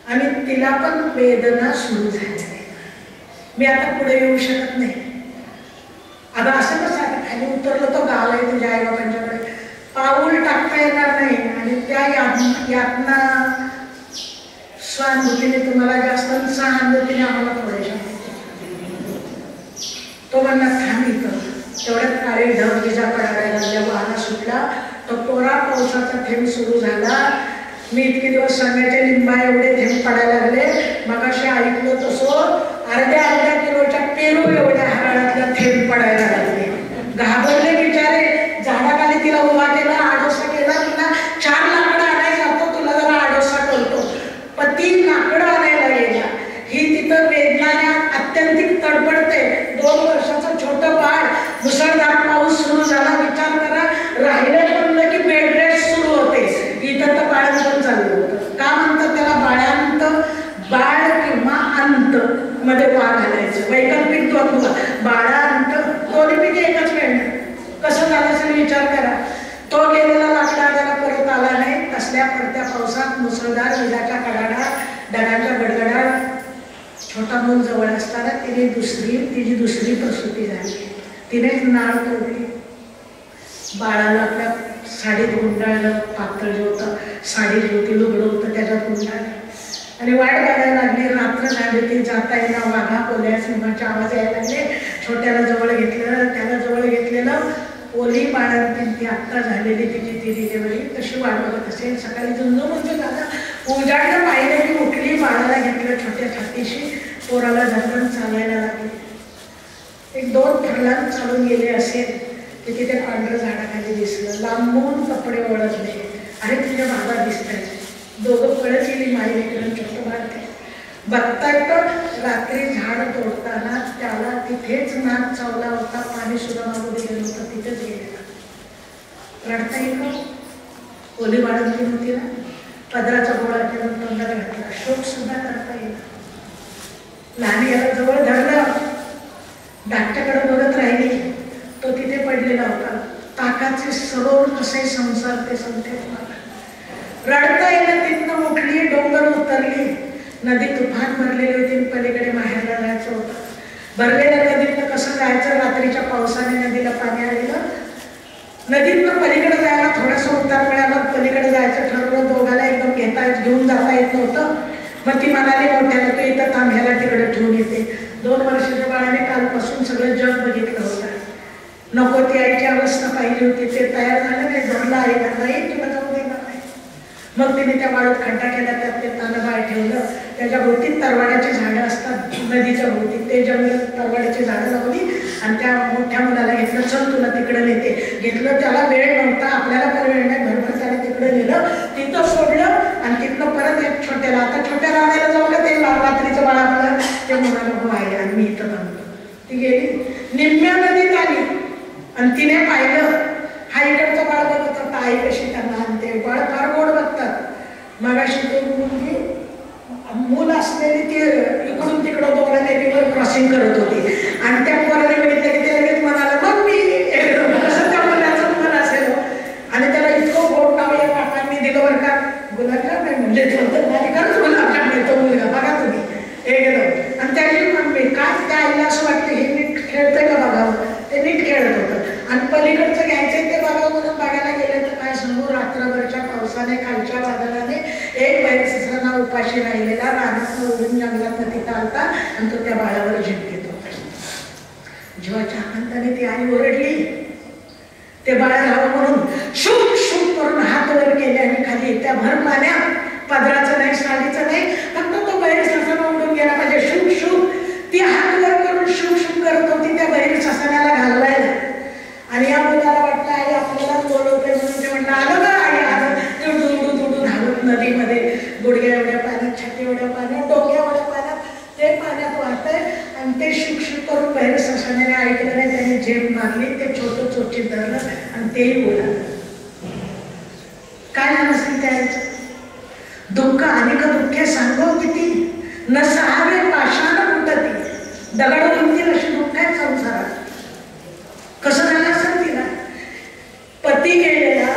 आणि तिला पण वेदना सुरू झाल्या. मी आता पुढे येऊ शकत नाही. आता असं कसं खाली उतरलं तो गाव आहे तुझ्या आई बाबांच्याकडे, पाऊल टाकता येणार नाही आणि त्या यातना स्वानुभूतीने तुम्हाला जास्त, सहानुभूतीने आम्हाला थोड्याशा. तो म्हणला थांब इथं. तेवढ्यात काळे ढग विजा पडायला लागल्या, वारा सुटला, तो कोरा पावसाचा थेंब सुरू झाला. मी इतके दिवस सांगायचे लिंबा एवढे थेंब पडायला लागले, मगाशी ऐकलो तसं अर्ध्या किलोच्या पेरू एवढ्या हराळातल्या थेंब पडायला लागले. घाबरले बिचारे, झाडाखाली तिला उभा केला, आडोसा केला, तुला 4 लाकडं आणायला जातो, तुला जरा आडोसा करतो. पती लाकडं आणायला गेला, ही तिथं वेदनाने अत्यंतिक तडपडते. 2 वर्षाचं छोटं बाळ, मुसळधार पाऊस सुरू झाला, विचार करा, राहिलं म्हणलं की बेड रेस्ट सुरू होते. इथं तर बाळांत चालू होतं. का म्हणतात त्याला बाळांत? बाळ किंवा अंत मध्ये वार घालायचं, वैकल्पिक द्वंद्व, बाळांत दोन्हीपैकी एकच वेळ. कसं झालं असेल विचार करा. तो गेलेला लाकडा त्याला परत आला नाही. तसल्या पडत्या पावसात, मुसळधार विजाच्या कडाडात, ढगांच्या गडगडाट, छोटा मूल जवळ असताना तिची दुसरी प्रसूती झाली. तिने नाळ तोडली, बाळाला आपल्या साडीत गुंडाळलं, पातळ जे होतं साडी जी होती, लुगडं होतं त्याच्यात गुंडाळलं आणि वाट बघायला लागली. रात्र झाली, ती जाता येणं, वाघा कोल्या सिंहाचे आवाज यायला लागले. छोट्याला जवळ घेतलं, त्याला जवळ घेतलेलं. ओली बाळंतीन ती आत्ता झालेली तिची ती डिलिव्हरी कशी वाट बघत असेल. सकाळी जुंजू म्हणजे झालं, उजाडलं, पाहिलं की उठली, बाळाला घेतलं छोट्या छातीशी, पोराला धरून चालायला लागली. 1-2 फरलांग चालून गेले असेल की तिथे पांढरं झाडाखाली दिसलं. लांबून कपडे ओळखले, अरे तुझ्या बाबा दिसतायत. दोघं पळत गेली, माई लेकरं छोटं बाळ. बघतायत रात्री झाड तोडताना त्याला तिथेच नाक चावला होता, पाणी सुद्धा मागून गेलं होतं, तिथेच गेलेला. रडता येईल, ओली बाळंती होती ना, पदराचा गोळा केला, तोंडाला घातला, शोक सुद्धा करता येईल. लहान याला जवळ धरलं, धाकट्याकडे बघत राहिली. तो तिथे पडलेला होता. ताकाचे सरोवर कसे संसार ते सांगते तुम्हाला. रडता येणं तिथनं उठली, डोंगर उतरली. नदी तुफान भरलेली होती, पलीकडे माहेरला जायचं होतं. भरलेल्या नदीतनं कसं जायचं? रात्रीच्या पावसाने नदीला पाणी आलेलं. नदीतनं पलीकडे जायला थोडासा उतार मिळाला, पलीकडे जायचं ठरवलं. दोघाला एकदम घेऊन जाता येत नव्हतं. मग ती म्हणाली मोठ्याला, तू इथं थांब, ह्याला तिकडे ठेवून येते. 2 वर्षाच्या बाळाने कालपासून सगळं जग बघितलं होतं. नको ती आईची अवस्था पाहिली होती. ते तयार झालं नाही, धरला आईला, नाही तुला जाऊ देणार नाही. मग तिने त्या वाळूत खड्डा केला, त्यात ते तानबाळ ठेवलं. त्याच्या भोवतीत तरवाड्याची झाडं असतात, नदीच्या भोवती ते जंगल, तरवाड्याची झाडं लावली आणि त्या मोठ्या मुलाला घेतलं, चल तुला तिकडे नेते. घेतलं, त्याला वेळ नव्हता, आपल्याला पण वेळ नाही, भरभर त्याला तिकडे नेलं, तिथं सोडलं आणि तिथनं परत एक छोट्याला. आता छोट्याला आणायला जाऊ का ते रात्रीचं बाळा मला ते म्हणाला, हो आहे आणि मी इथं थांबतो. ती गेली, निम्म्या नदीत आली आणि तिने पाहिलं, हा इकडचं बाळ बघत होता, आई कशी त्यांना आणते. बाळ फार गोड बघतात. मगाशी ते मुलगी मूल असलेली ती इकडून तिकडं दोघांना नदीवर क्रॉसिंग करत होती आणि त्या पोराने बघितलं की ते लगेच म्हणाला, मग मी कसं त्या मुलाचं मन असेल. आणि त्याला इतकं गोड नाव या काकांनी दिलं बरं का, गुलाबजाम नाही म्हणजे खरंच गुलाबजाम मिळतो मुलगा, बघा तुम्ही. हे गेलं आणि त्याची मम्मी काय, त्या आईला असं वाटतं हे नीट खेळतंय का बघावं. ते नीट खेळत होतं आणि पलीकडचं घ्यायचं ते बघावं म्हणून बघायला गेलं तर काय सांगू, रात्रभरच्या पावसाने, खालच्या वादळाने एक बैलसुसरांना उपाशी राहिलेला रानात उडून जंगलात तिथं आलता आणि तो त्या बाळावर झेप घेत होता. जीवाच्या आनंदाने ती आई ओरडली. ते बाळ राहावं म्हणून शूक शूक करून हात वर केले आणि खाली त्या भर पाण्यात, पदराचं नाही, साडीचं नाही, फक्त तो बैलसुसरा उडून गेला पाहिजे. शूक शूक ती हात वर करून शूक शूक करत होती त्या बैलसुसऱ्याला घालवायला. आणि या मुलाला वाटलं आई आपल्याला बोलवते म्हणून ते म्हणलं, आलं का आई, आलं. ते दुडू दुडू धावत नदीमध्ये, गुडघ्या एवढ्या पाण्यात, छाती एवढ्या पाण्यात, डोक्या एवढ्या पाण्यात, ते पाण्यात वाहतंय आणि ते शुक शुक करून बैलसुसऱ्याने ऐकलं नाही, त्याने झेप मारली. ते छोटं चोची कुशीत धरलं आणि तेही बोला. काय झालं असेल त्याचं? दुःख अनेक दुःखे सांगो किती, न सहावे पाषाण फुटती. दगड उडतील अशी दुःख आहेत संसारात. कसं झालं असेल तिला? पती गेलेला,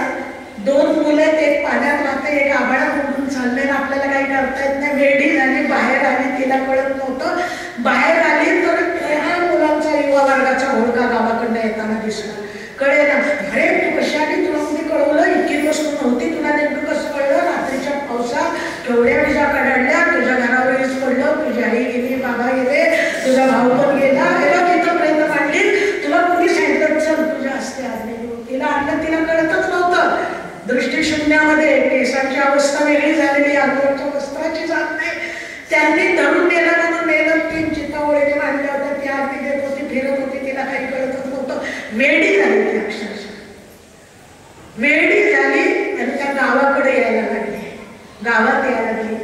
2 मुलं, एक पाण्यात वाहते, एक आभाळात उडून चालले, आपल्याला काही करता येत नाही. वेडी झाली, बाहेर आली, तिला कळत नव्हतं. बाहेर आली तर ह्या मुलांचा युवा वर्गाचा घोळका गावाकडनं येताना दिसला. कळेल अरे तू कशी आली, तुला कुणी कळवलं? इतकी दिवस तू नव्हती, तुला नेमकं कसं कळलं? रात्रीच्या पावसात केवढ्या विजा कडाडल्या, तुझ्या घरावर वीज पडलं, तुझी आई गेली, बाबा गेले, तुझा भाऊ पण गेला, तिथपर्यंत मांडली, तुला कुणी सांगितलं चल तुझ्या हस्ते आले? तिला आणलं, तिला कळतच नव्हतं. दृष्टीशून्यामध्ये केसांची अवस्था वेगळी झालेली, आजूबाजूच्या वस्त्राची जात नाही. त्यांनी धरून नेलं म्हणून नेलं, 3 चितावळीने मांडल्या होत्या, ती आरती देत होती, फिरत होती, तिला काही कळतच नव्हतं. वेडी झाली ती, अक्षरशः वेडी झाली आणि त्या गावाकडे यायला लागली, गावात यायला लागली.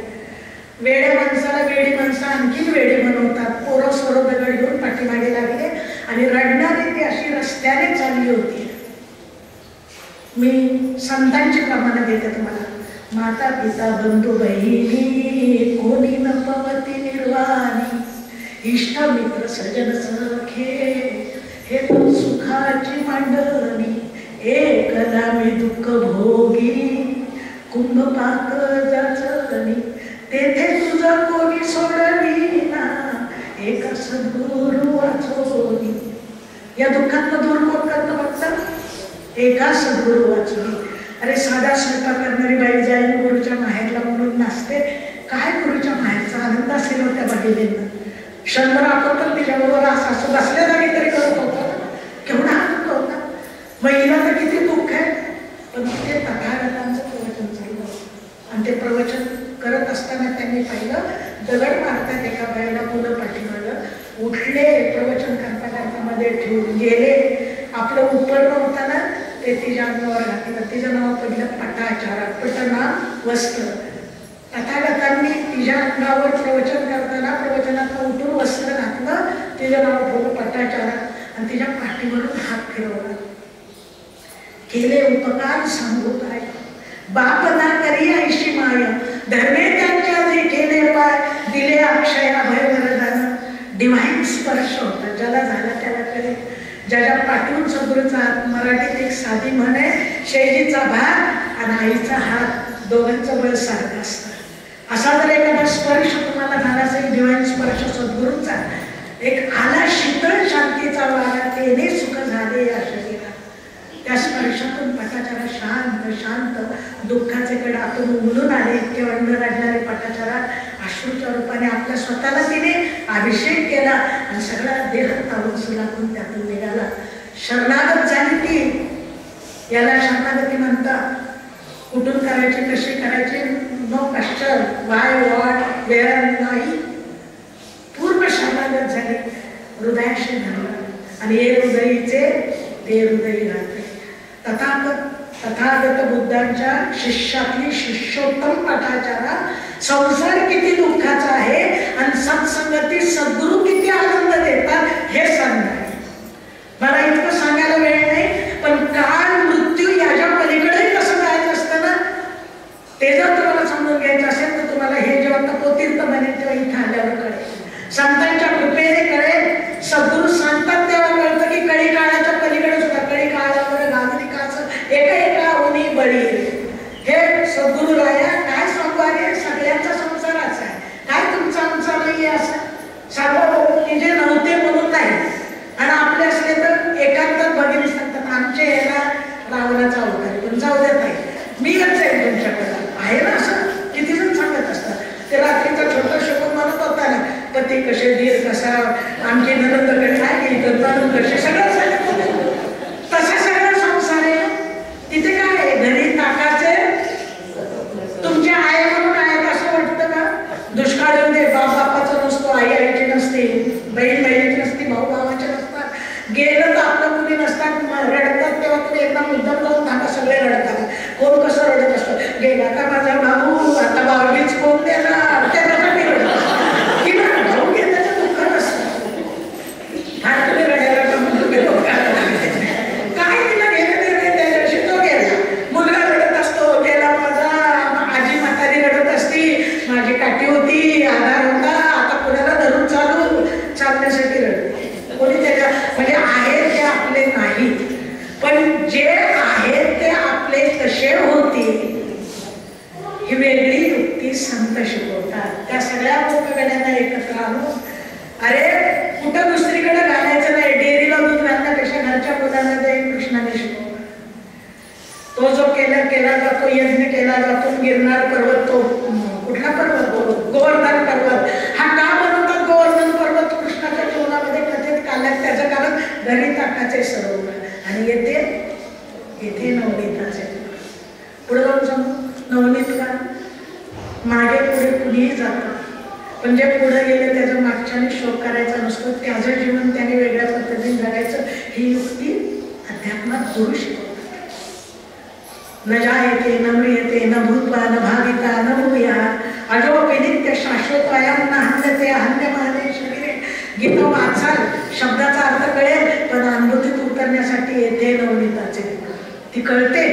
वेड्या माणसाला वेडी माणसं आणखीन वेडी बनवतात. पोरं सोरं दगड घेऊन पाठीमागे लागले आणि रडणारी ती अशी रस्त्याने चालली होती. मी संतांची प्रमाणे देते तुम्हाला. माता पिता बंधू बहिणी कोणी न पवती निर्वाणी, इष्ट मित्र सजन सखे हे तो सुखाची मांडणी. एकदा मी दुःख भोगी कुंभपाक जाचणी, तेथे तुझं कोणी सोडविना एका सद्गुरु वाचोनी. या दुःखातनं दूर कोण करतं बघता? एका सद्गुरु वाचोनी. अरे साधा स्वयंपाक करणारी बाई जाईल गुरुच्या माहेरला म्हणून नाचते, काय गुरुच्या माहेरचा आनंद असेल त्या बाईलेनं. क्षणभर आपण तर तिच्याबरोबर असं बसल्या जागी तरी करत होता, केवढा आनंद होता. महिला तर किती दुःख आहे, पण ते तथागतांचं प्रवचन चाललं आणि ते प्रवचन करत असताना त्यांनी पाहिलं दगड मारतात एका बाईला, मुलं पाठीमागं उठले, प्रवचन करता मध्ये ठेवून गेले. आपलं उपरण होतं ना ते तिच्या अंगावर घातलं, तिचं नाव पडलं पटाचारा. पटना वस्त्र. तथागतांनी तिच्या अंगावर प्रवचन करताना प्रवचनात उठून वस्त्र घातलं, तिचं नाव ठेवलं पटाचारा आणि तिच्या पाठीवरून हात फिरवला. केले उपकार सांगू काय, बाप ना करी ऐशी माय, धर्मे त्यांच्या जे केले पाय, दिले अक्षय अभय वरदान. डिव्हाइन स्पर्श होता, ज्याला झाला त्याला कळे. ज्याच्या पाठवून सद्गुरूचा हात. मराठीत एक साधी म्हण आहे, शेजीचा भाग आणि आईचा हात, दोघांचं बळ सारखं असतं. असा जर एखादा स्पर्श तुम्हाला झाला असेल, डिव्हाइन स्पर्श सद्गुरूचा, एक आला शीतळ शांतीचा वारा, तेने सुख झाले या शरीरात. त्या स्पर्शातून पटाचारा शांत शांत दुःखाचे कडातून उमलून आले. इतके वंड रडणारे पटाचारा अश्रूच्या रूपाने आपल्या स्वतःला तिने अभिषेक केला आणि सगळा देह तावून सुलाकून त्यातून निघाला. शरणागत झाली ती. याला शरणागती म्हणतात. कुठून करायची, कशी करायची, no question, why what where नाही. पूर्ण शरणागत झाली, हृदयाशी धरलं आणि हे हृदयीचे ते हृदयी राहते. तथागत बुद्धांच्या शिष्यातली शिष्योत्तम पटाचारा. संसार किती दुःखाचा आहे आणि सत्संगती सद्गुरू किती आनंद देतात हे सांगणार. मला इतकं सांगायला वेळ नाही, पण काळ मृत्यू याच्या पलीकडे कसं जायचं असतं ना, ते जर तुम्हाला समजून घ्यायचं असेल तर तुम्हाला हे जेव्हा तपोतीर्थ बनेल तेव्हा इथं आल्यावर कळेल, संतांच्या कृपेने कळेल. सद्गुरू सांगतात तेव्हा कळतं की कळी काळाच्या पलीकडे सुद्धा कळी काळावर नागरिकाचं एका उनी बळी. हे सद्गुरू राया काय सांगू, अरे सगळ्यांचा संसाराचा आहे, काय तुमचा आमचा नाही असं सांगा. जे नव्हते म्हणून नाही आणि आपले असले तर एका केला जातो, यज्ञ केला जातो. गिरनार पर्वत, तो कुठला पर्वत, गोवर्धन पर्वत. हा का बनवतात गोवर्धन पर्वत? कृष्णाच्या जीवनामध्ये कथित काल्यात. त्याचं कारण घरी ताकाचे सरोवर आणि येथे नवनीताचे. पुढे जाऊन सांगू, नवनीत का मागे पुढे कुणीही जातं, पण जे पुढे गेले त्याच्या मागच्याने शोक करायचा नसतो. त्याचं जीवन त्याने वेगळ्या पद्धतीने जगायचं. ही युक्ती अध्यात्मात गुरु शिकवतात. न जायते न म्रियते न भूत्वा न भाविता न भूयात् अजोपि नित्य शाश्वतोऽयं न हन्यते हन्यमाने शरीरे. गीता वाचाल, शब्दाचा अर्थ कळेल, पण अनुभूतीत उतरण्यासाठी येथे नवनीताचे. ती कळते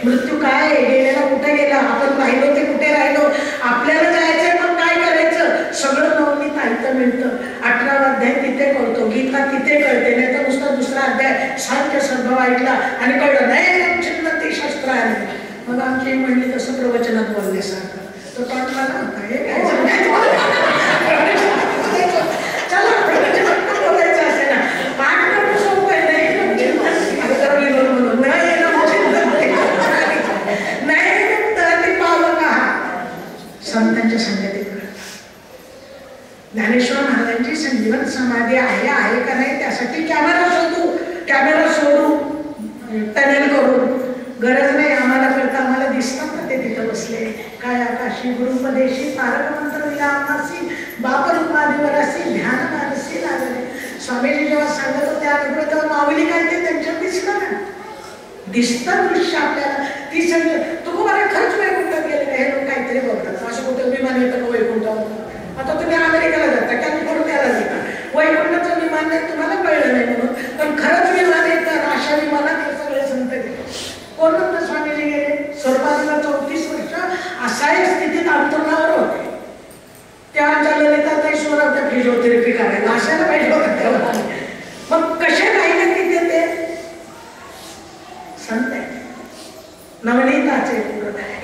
मृत्यू काय आहे, गेलेला कुठे गेला, आपण राहिलो ते कुठे राहिलो, आपल्याला जायचंय पण काय करायचं, सगळं नवनीत ऐकतं मिळतं. 18वा अध्याय तिथे कळतो, गीता तिथे कळते. नाही तर नुसता दुसरा अध्याय सांख्य सद्भाव ऐकला आणि कळलं नाही चिन्नती शस्त्र आले. मग आमची म्हणली तसं प्रवचनात बोलण्यासारखं तो टॉट मला होता. हे काय चला प्रवचनात बोलायचं असेल ना, पाठ करून सोपं आहे. संतांच्या संगतीत ज्ञानेश्वर महाराजांची संजीवन समाधी आहे का नाही, त्यासाठी कॅमेरा सोडू टनेल करून गरज नाही. आम्हाला कळतं, आम्हाला दिसतात ना ते तिथं बसले. काय आकाशी गुरुपदेशी तारक मंत्र दिला आम्हासी, बापरूप माधीवरासी ध्यान मानसी लागले. स्वामीजी जेव्हा सांगत होते अनुभव, तेव्हा माऊली काय ते त्यांच्यात दिसलं ना, दिसतं दृश्य आपल्याला. ती सगळी तुकोबाने खरंच वैकुंठात गेले का, हे लोक काहीतरी बोलतात. असं कुठं विमान येतं का वैकुंठावर? आता तुम्ही अमेरिकेला जाता, कॅलिफोर्नियाला जाता, वैकुंठाचं विमान नाही, तुम्हाला कळलं नाही म्हणून, पण खरंच विमान येतं. अशा विमानात हे सगळे संत गेले. कोण म्हणतं स्वामीजी गेले? स्वरूपाला 34 वर्ष असाही स्थितीत अंतरुणावर होते. त्या ललिताताई स्वरावत्या फिजिओथेरपी करायला अशाला पाहिजे होतं. मग कसे राहिले तिथे ते संत आहे, नवनीताचे.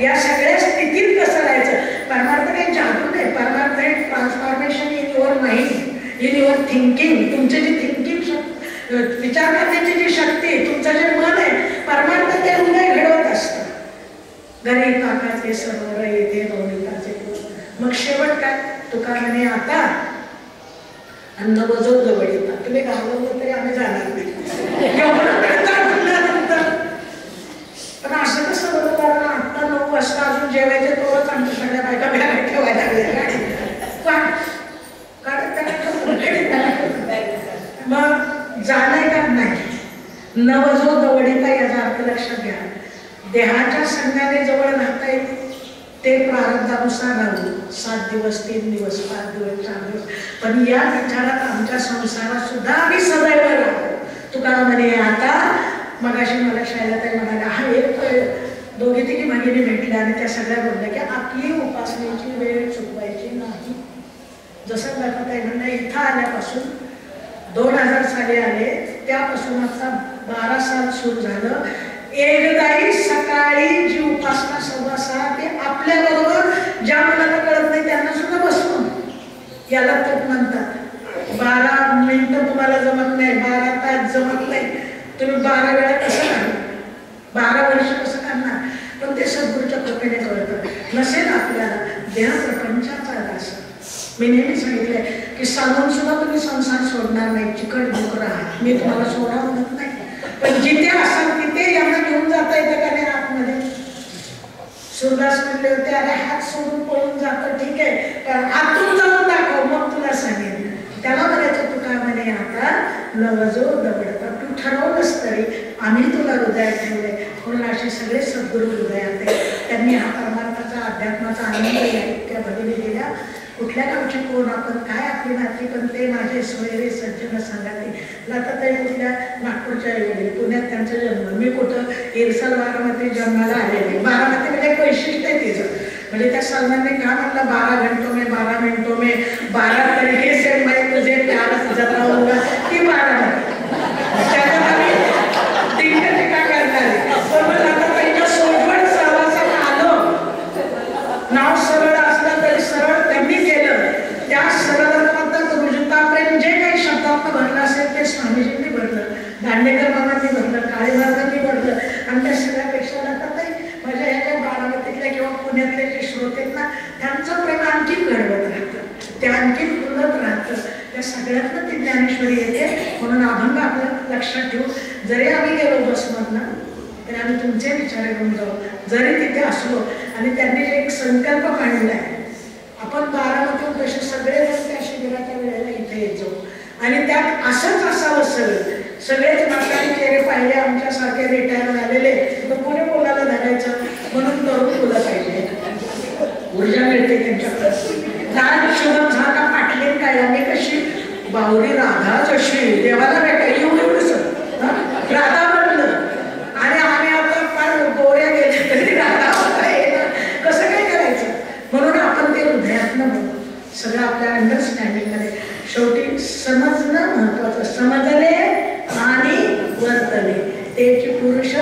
या सगळ्या स्थितीत कसं राहायचं? परमार्थ काही जादू नाही, परमार्थ आहे transformation in your mind, in your thinking. तुमची जी थिंकिंग विचार करण्याची जी शक्ती, तुमचं जे मन आहे, परमार्थ ते हृदय घडवत असतं. घरी काकाचे सरोवर येथे नवनीताचे. मग शेवट काय? तुका म्हणे आता अन्न बजव जवळ येतात. तुम्ही घालवलं तरी आम्ही जाणार नाही. पण असं कसं बरोबर? कारण आत्ता 9 वाजता अजून जेवायचे, तोच आमच्या सगळ्या बायका बॅग ठेवायला लागल्या. मग जाणं का नाही? नवजो दवडीता याचा अर्थ लक्षात घ्या. देहाच्या संघाने जवळ राहता येईल ते प्रारब्धानुसार राहू. 7 दिवस, 3 दिवस, 5 दिवस, 4 दिवस, पण या विचारात आमच्या संसारात सुद्धा आम्ही सदैव राहू. तुकाराम म्हणे आता, मगाशी मला शाळेला ताई म्हणाल्या, हा एक दोघी तिघी भगिनी भेटल्या आणि त्या सगळ्या बोलल्या की आपली उपासनेची वेळ चुकवायची नाही. जसं ताई म्हणणं, इथं आल्यापासून 2000 साली आले, त्यापासून आता 12 साल सुरू झालं. एकदाही सकाळी जी उपासना 6:15 ते आपल्याबरोबर ज्या मुलांना कळत नाही त्यांना सुद्धा बसवून, याला तप म्हणतात. 12 मिनिटं तुम्हाला जमत नाही, 12 तास जमत नाही, तुम्ही 12 वेळा कसं करणार, 12 वर्ष कसं करणार? पण ते सद्गुरूच्या कृपेने कळतं. नसेल आपल्याला देह प्रपंचाचा दास. मी नेहमी सांगितलंय की सांगून सुद्धा तुम्ही संसार सोडणार नाही, चिकट डोकर आहात. मी तुम्हाला सोडा म्हणत नाही, पण जिथे असाल तिथे यांना घेऊन जाता येतं का नाही आतमध्ये? सुरदास म्हणले होते, अरे हात सोडून पळून जातं ठीक आहे, पण आतून जाऊन दाखव, मग तुला सांगेन. त्याला म्हणायचं तुका म्हणे आता नवजो दवडता. तू ठरवलंस तरी आम्ही तुला हृदयात ठेवलंय. म्हणून असे सगळे सद्गुरू हृदयात आहे. त्यांनी हा परमार्थाचा अध्यात्माचा आनंद या इतक्या भगिनी दिल्या. कुठल्या गावचे कोण आपण, काय आपली नाती, पण ते माझे सोयरे सज्जन सांगाते. लताताई कुठल्या नागपूरच्या वडील, पुण्यात त्यांचा जन्म. मी कुठं इरसाल बारामती जन्माला आलेले. बारामती म्हणजे एक वैशिष्ट्य आहे तिचं. म्हणजे त्या सलमानने का म्हणलं 12 घंटों में 12 मिनटों में 12 तरीके से मैं तुझे प्यार जताऊंगा, ती बारामती. त्याच्यात आम्ही टीका करणारे. पण लताताईच्या सोबत सहवासात आलो. नाव सरळ असलं तरी सरळ त्यांनी केलं. त्या सरळत्वात रुजता प्रेम जे काही शब्दात भरलं असेल ते स्वामीजींनी भरलं, दांडेकर बाबांनी भरलं, काळे बाबांनी भरलं. आणि त्या सगळ्यापेक्षा लताताई बसमधनं तर आम्ही तुमचे विचार घेऊन जाऊ जरी तिथे असलो. आणि त्यांनी एक संकल्प मांडला आहे, आपण बारामतीहून तसे सगळेजण त्या शिबिराच्या वेळेला इथे येत जाऊ आणि त्यात असंच असावं सगळं. सगळेच म्हातारे चेहरे पाहिले आमच्यासारखे रिटायर झालेले तर कोणी कोणाला धरायचं म्हणून तरुण मुलं पाहिजे, ऊर्जा मिळते त्यांच्याकडे. लहान शुभम झाला पाटले काय आम्ही कशी बावरी राधा जशी देवाला भेटायला एवढंच राधा म्हणलं आणि आम्ही आता फार गोऱ्या गेले तरी राधा कसं काय करायचं. म्हणून आपण ते हृदयातनं बघू सगळं आपल्या अंडरस्टँडिंग मध्ये. शेवटी समजणं महत्वाचं, समजले आणि वर्तले त्याची पुरुष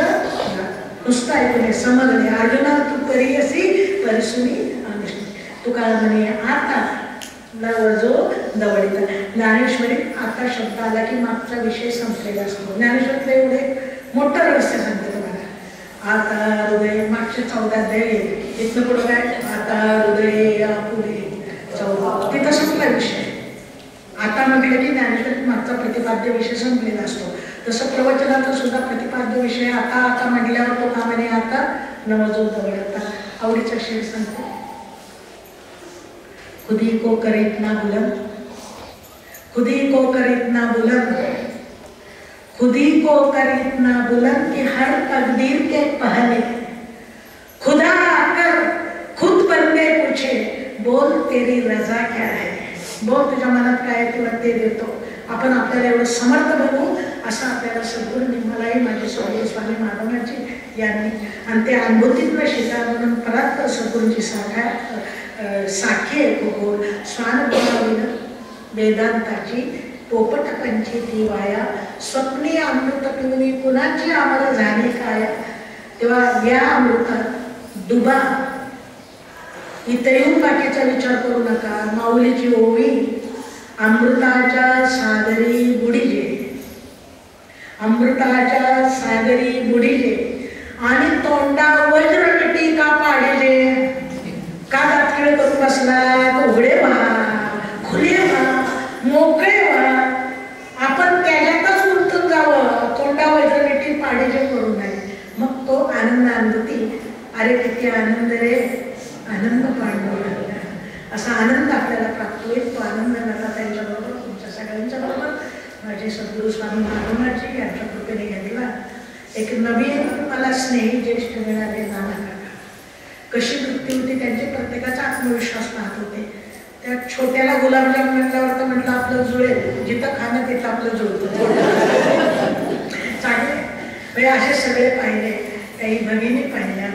नुसतं ऐकून समजले. अर्जुना तू करी अशी परसुनी तुका म्हणे आता नवजो दवडीचा. ज्ञानेश्वरीत आता शब्द आला की मागचा विषय संपलेला असतो. ज्ञानेश्वरीतलं एवढे मोठं रहस्य सांगते तुम्हाला. आता हृदय मागचे 14 अध्याय इथनं पुढं काय आता हृदय पुढे 14 तिथं संपला विषय. आता म्हटलं की ज्ञानेश्वरीत मागचा प्रतिपाद्य विषय संपलेला असतो. तसं प्रवचनाचा सुद्धा प्रतिपाद्य विषय आता आता म्हटल्यावर तो का म्हणे आता नवजो दवडता. आवडीचा शेर सांगते. खुदी को करे इतना बुलंद, खुदी को करे इतना बुलंद, खुदी को करे इतना बुलंद कि हर तकदीर के पहले खुदा आकर खुद बंदे पूछे बोल तेरी रजा क्या है. बोल तुझ्या मनात काय आहे तुला ते देतो. आपण आपल्याला एवढं समर्थ बनवू असं आपल्याला सद्गुरूंनी मलाही माझे स्वामी स्वामी माधवनाथजी यांनी आणि ते अनुभूतीतलं शिका म्हणून परत सद्गुरूंची साखी आहे गोड स्वान बोलाविन वेदांताची पोपट पंचेती वाया स्वप्नी अमृत पिवणी कुणाची आम्हाला झाली काय. तेव्हा या अमृतात डुबा. इथे येऊन बाकीचा विचार करू नका. माऊलीची ओवी अमृताच्या सागरी बुडीजे, अमृताच्या सागरी बुडीजे आणि तोंडा वज्र मिटी का पाडिले. का दातखिळ करून बसला उघडे व्हा, खुले व्हा, मोकळे व्हा. आपण त्याच्यातच गुंतून जावं. तोंडा वज्र मिटी पाडिजे करू नये. मग तो आनंद अनुभूती. अरे किती आनंद रे, आनंद पांडव असा आनंद आपल्याला प्राप्त होईल. तो आनंद नका त्यांच्याबरोबर तुमच्या सगळ्यांच्या बरोबर माझे सद्गुरू स्वामी माधवनाथजी यांच्या कृपेने घेतला. एक नवीन मला स्नेही ज्येष्ठ मिळाले नाना. कशी वृत्ती होती त्यांची, प्रत्येकाचा आत्मविश्वास पाहत होते. त्या छोट्याला गुलाबजाम म्हटल्यावर तर म्हटलं आपलं जुळेल, जिथं खाणं तिथं आपलं जुळतं चांगले. म्हणजे असे सगळे पाहिले. काही भगिनी पाहिल्या